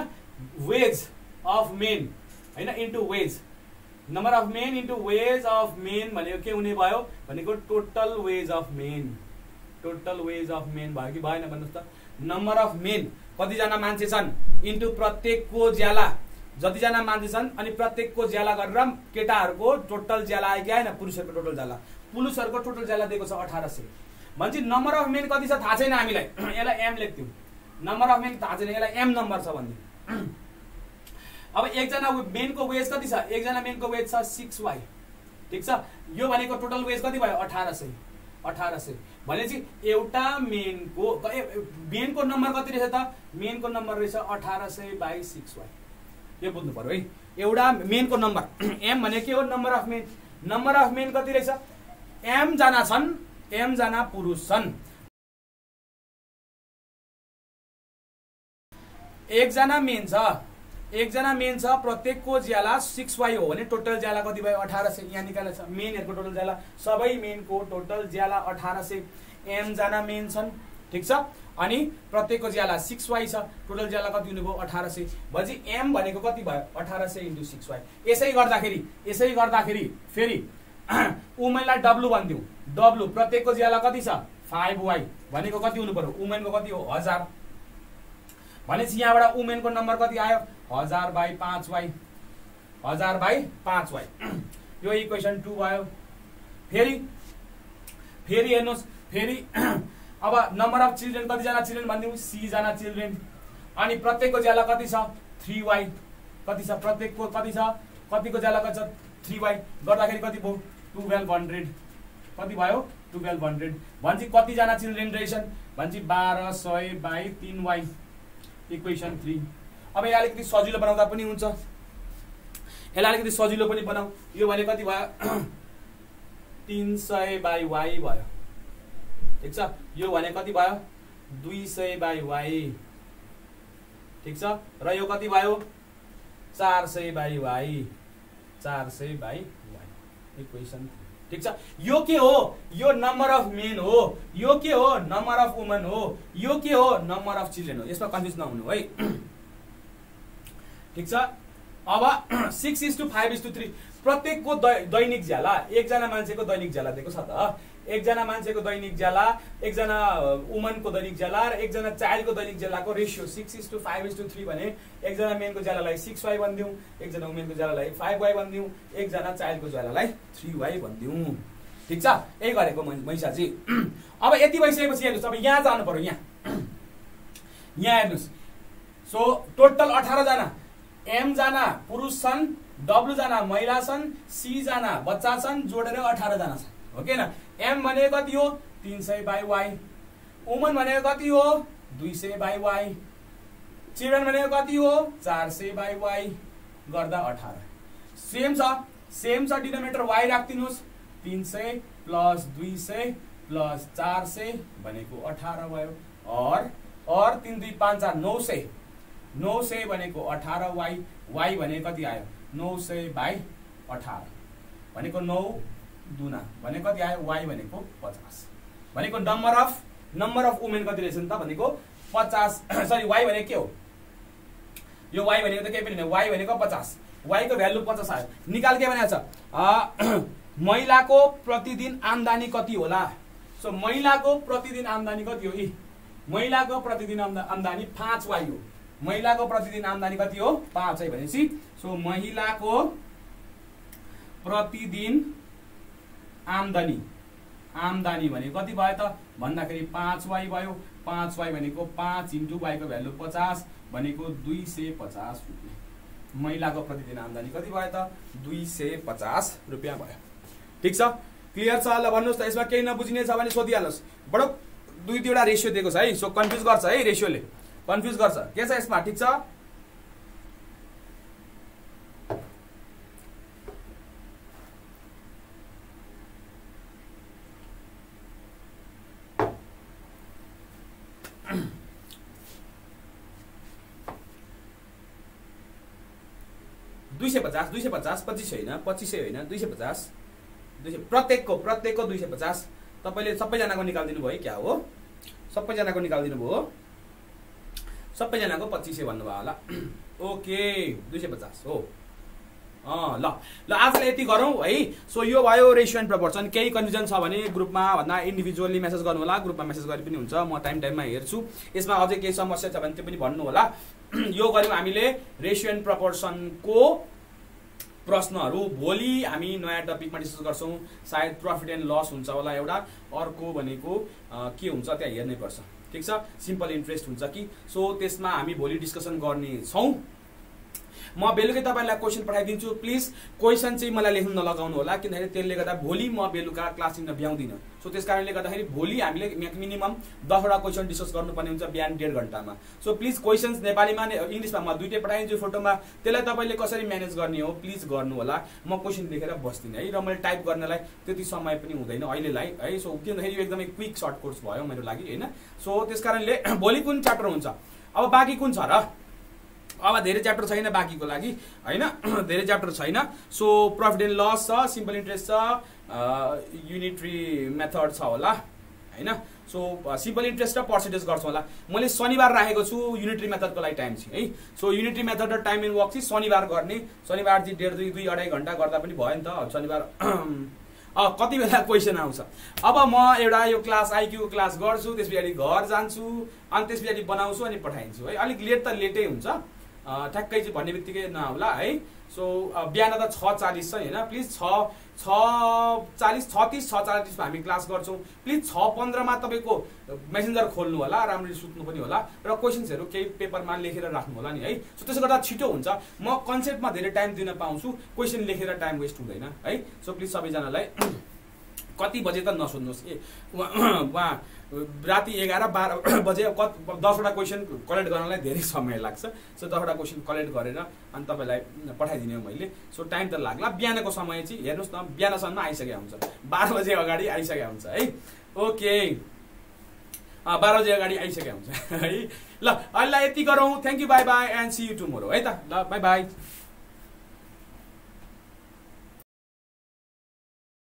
वेज अफ मेन हैन into wage, number of men into wage of men भनेको के हुने भयो भनेको टोटल वेज अफ मेन भयो कि भएन भन्नुस् त। नम्बर अफ मेन कतिजना मान्छे छन् इन्टु प्रत्येकको ज्याला जतिजना मान्छे छन् अनि प्रत्येकको ज्याला गरेर केटाहरूको टोटल ज्याला आयो कि आएन, पुरुषहरूको टोटल ज्याला, पुरुषहरूको टोटल ज्याला दिएको छ 1800। भनेपछि नम्बर अफ मेन कति छ थाहा छैन हामीलाई, यसलाई एम लेख्थ्यौँ। नम्बर अफ मेन थाहा छैन, यसलाई एम नम्बर छ भन्ने। अब एकजना मेनको वेज कति छ, एकजना मेनको वेज छ 6y, ठिक छ। यो भनेको टोटल वेज कति भयो 1800 भनेपछि एउटा मेनको नम्बर कति रहेछ त, मेनको नम्बर रहेछ 1800/6y। यो बुझ्नु पर्यो है, एउटा मेनको नम्बर एम भने के हो, number of main. Number of main कति रहेछ, एम जना छन्, एम जना पुरुष छन्, एकजना मेन छ, प्रत्येकको ज्याला 6y हो भने टोटल ज्याला कति भयो 1800। यहाँ निकालेको छ मेनहरूको टोटल ज्याला, सबै मेनको टोटल ज्याला 1800। एम जना मेन छन्, ठिक छ, अनि प्रत्येकको ज्याला 6y छ, टोटल ज्याला कति हुने भयो 1800। भनेपछि एम भनेको कति भयो 1800 × 6y। यसै गर्दाखेरि फेरि उमेनलाई डब्लु भनिदिउँ, डब्लु प्रत्येकको ज्याला कति छ 5y भनेको कति हुनु पर्यो, उमेनको कति हो 1000। भनेपछि यहाँबाट उमेनको नम्बर कति आयो 1000/5y, 1000/5y। यो इक्वेसन 2 भयो। फेरि हेर्नुहोस्, फेरि अब नम्बर अफ चिल्ड्रेन कतिजना चिल्ड्रेन भनिदिउँ, C जना चिल्ड्रेन, अनि प्रत्येकको ज्याला कति छ 3y, कति छ प्रत्येकको कति छ, कतिको ज्याला कति छ 3y, गर्दाखेरि कति भयो 1200, कति भयो 1200। भनेपछि कतिजना चिल्ड्रेन रहेछन् भनेपछि 1200/3y, इक्वेसन 3। अब यहाँ अलिकति सजिलो बनाउँदा पनि हुन्छ, यसलाई अलिकति सजिलो पनि बनाऊ। यो भने कति भयो 300/y भयो, ठिक छ। यो भने कति भयो 200/y, ठिक छ, र यो कति भयो 400/y, 400/y, इक्वेसन 3, ठिक छ। यो के हो, यो नम्बर अफ मेन हो, यो के हो नम्बर अफ वुमन हो, यो के हो नम्बर अफ चिल्ड्रेन हो, यसमा कन्फ्युज नहुनु है, ठिक छ। अब 6:5:3 प्रत्येकको दैनिक ज्याला, एकजना मान्छेको दैनिक ज्याला दिएको छ त, एकजना मान्छेको दैनिक ज्याला, एकजना वुमनको दैनिक ज्याला र एकजना चाइल्डको दैनिक ज्यालाको रेसियो 6:5:3 भने एकजना मेनको ज्यालालाई 6y भनिदिउँ, एकजना वुमेनको ज्यालालाई 5y भनिदिउँ, एकजना चाइल्डको ज्यालालाई 3y भनिदिउँ, ठिक छ। यही गरेको मैसाजी। अब यति भइसकेपछि हेर्नुहोस्, अब यहाँ जानु पर्यो, यहाँ हेर्नुहोस्। सो टोटल 18 जना, एम जना पुरुष छन्, डब्लु जना महिला छन्, C जना बच्चा छन्, जोडेर 18 जना छन्, हो कि न। एम भनेको कति हो 300/y, वुमन भनेको कति हो 200/y, चिल्ड्रेन भनेको कति हो 400/y, गर्दा 18। सेम छ डिनोमिनेटर y राख्दिनुहोस्, 300 + 200 + 400 भनेको 18 भयो, और 3 2 5 4 900 भनेको 18y, y भनेको कति आयो 900/18 भनेको 9 दुना भनेको कति आयो, y भनेको 50 भनेको नम्बर अफ वुमेन कति रहेछ नि त भनेको 50, सरी y भनेको के हो, यो y भनेको त केही पनि होइन, y भनेको 50, y को भ्यालु 50 आयो। निकाल के भनेको छ, महिलाको प्रतिदिन आम्दानी कति होला। सो महिलाको प्रतिदिन आम्दानी कति हो, महिलाको प्रतिदिन आम्दानी 5y हो, महिलाको प्रतिदिन आम्दानी कति हो 5 है भनेपछि सो महिलाको प्रतिदिन आम्दानी भनेको कति भयो त भन्दाखेरि 5y भयो, 5y भनेको 5 × y को भ्यालु 50 भनेको 250 रुपैयाँ। महिलाको प्रतिदिन आम्दानी कति भयो त 250 रुपैयाँ भयो, ठिक छ। क्लियर छ ल, भन्नुहोस् त। यसमा केही नबुझिने छ भने सोधिहाल्नुहोस्, बडो 2-3वटा रेशियो दिएको छ है, सो कन्फ्युज गर्छ है, रेशियोले कन्फ्युज गर्छ, के छ यसमा, ठिक छ। $250 25 होइन, 2500 होइन, 250 प्रत्येकको 250। तपाईले सबैजनाको निकाल्दिनु भयो क्या हो, सबैजनाको निकाल्दिनु भयो, सबैजनाको 2500 भन्नुभयो होला। ओके 250 हो। ल आजलाई यति गरौँ है। सो यो भयो रेशियो एन्ड प्रपोर्सन। केही कन्फ्युजन छ भने ग्रुपमा भन्दा इन्डिभिजुअली मेसेज गर्नु होला, ग्रुपमा मेसेज गरे पनि हुन्छ, म टाइममा हेर्छु। यसमा अझै केही समस्या छ भने त्यो पनि भन्नु होला। यो गऱ्यौँ हामीले रेसियो एन्ड प्रपोर्सनको प्रश्नहरू। भोलि हामी नयाँ टपिकमा डिस्कस गर्छौँ, सायद प्रफिट एन्ड लस हुन्छ होला एउटा, अर्को भनेको के हुन्छ त्यहाँ हेर्नै पर्छ, ठिक छ, सिम्पल इन्ट्रेस्ट हुन्छ कि। सो त्यसमा हामी भोलि डिस्कसन गर्ने छौँ। म बेलुकै तपाईँलाई क्वेसन पठाइदिन्छु, प्लिज क्वेसन चाहिँ मलाई लेख्नु नलगाउनु होला, किनभने त्यसले गर्दा भोलि म बेलुका क्लास लिन भ्याउँदिनँ। सो त्यस कारणले गर्दाखेरि भोलि हामीले मिनिमम 10वटा क्वेसन डिस्कस गर्नुपर्ने हुन्छ बिहान 1.5 घन्टामा। सो प्लिज क्वेसन्स नेपालीमा इङ्ग्लिसमा म दुइटै पठाइदिन्छु फोटोमा, त्यसलाई तपाईँले कसरी म्यानेज गर्ने हो प्लिज गर्नु होला। म क्वेसन लेखेर बस्दिनँ है, र मैले टाइप गर्नलाई त्यति समय पनि हुँदैन अहिलेलाई है। सो किनभने यो एकदमै क्विक सर्ट कोर्स भयो मेरो लागि होइन। सो त्यस कारणले भोलि कुन च्याप्टर हुन्छ, अब बाँकी कुन छ र, अब धेरै च्याप्टर छैन बाँकीको लागि होइन, धेरै च्याप्टर छैन। सो प्रफिट एन्ड लस छ, सिम्पल इन्ट्रेस्ट छ, युनिटरी मेथड छ होला होइन। सो सिम्पल इन्ट्रेस्ट र पर्सेन्टेज गर्छौँ होला। मैले शनिबार राखेको छु युनिटरी मेथडको लागि टाइम चाहिँ है। सो युनिटरी मेथड र टाइम एन्ड वर्क चाहिँ शनिबार गर्ने, शनिबार चाहिँ 1.5 2-2.5 घन्टा गर्दा पनि भयो नि त शनिबार। कति बेला क्वेसन आउँछ, अब म एउटा यो क्लास आइक्यूको क्लास गर्छु, त्यस पछाडि घर जान्छु, अनि त्यस पछाडि बनाउँछु अनि पठाइदिन्छु है। अलिक लेट त लेटै हुन्छ, ठ्याक्कै चाहिँ भन्ने बित्तिकै नहोला है। सो बिहान त 6:40 छ होइन, प्लिज 6:40 6:30 हामी क्लास गर्छौँ। प्लिज 6:15 तपाईँको मेसेन्जर खोल्नु होला, राम्ररी सुत्नु पनि होला, र क्वेसन्सहरू केही पेपरमा लेखेर राख्नु होला नि है। सो त्यसो गर्दा छिटो हुन्छ, म कन्सेप्टमा धेरै टाइम दिन पाउँछु, क्वेसन लेखेर टाइम वेस्ट हुँदैन है। सो प्लिज सबैजनालाई कति बजे त नसोध्नुहोस् कि उहाँ राति 11-12 बजे 10वटा क्वेसन कलेक्ट गर्नलाई धेरै समय लाग्छ। सो 10वटा क्वेसन कलेक्ट गरेर अनि तपाईँलाई पठाइदिने हो मैले। सो टाइम त लाग्ला, बिहानको समय चाहिँ हेर्नुहोस् न, बिहानसम्म आइसकेको हुन्छ, 12 बजे अगाडि आइसकेको हुन्छ है। ओके 12 बजे अगाडि आइसकेको हुन्छ है। ल अहिले यति गरौँ, thank you, bye bye and see you tomorrow है त, ल बाई बाई।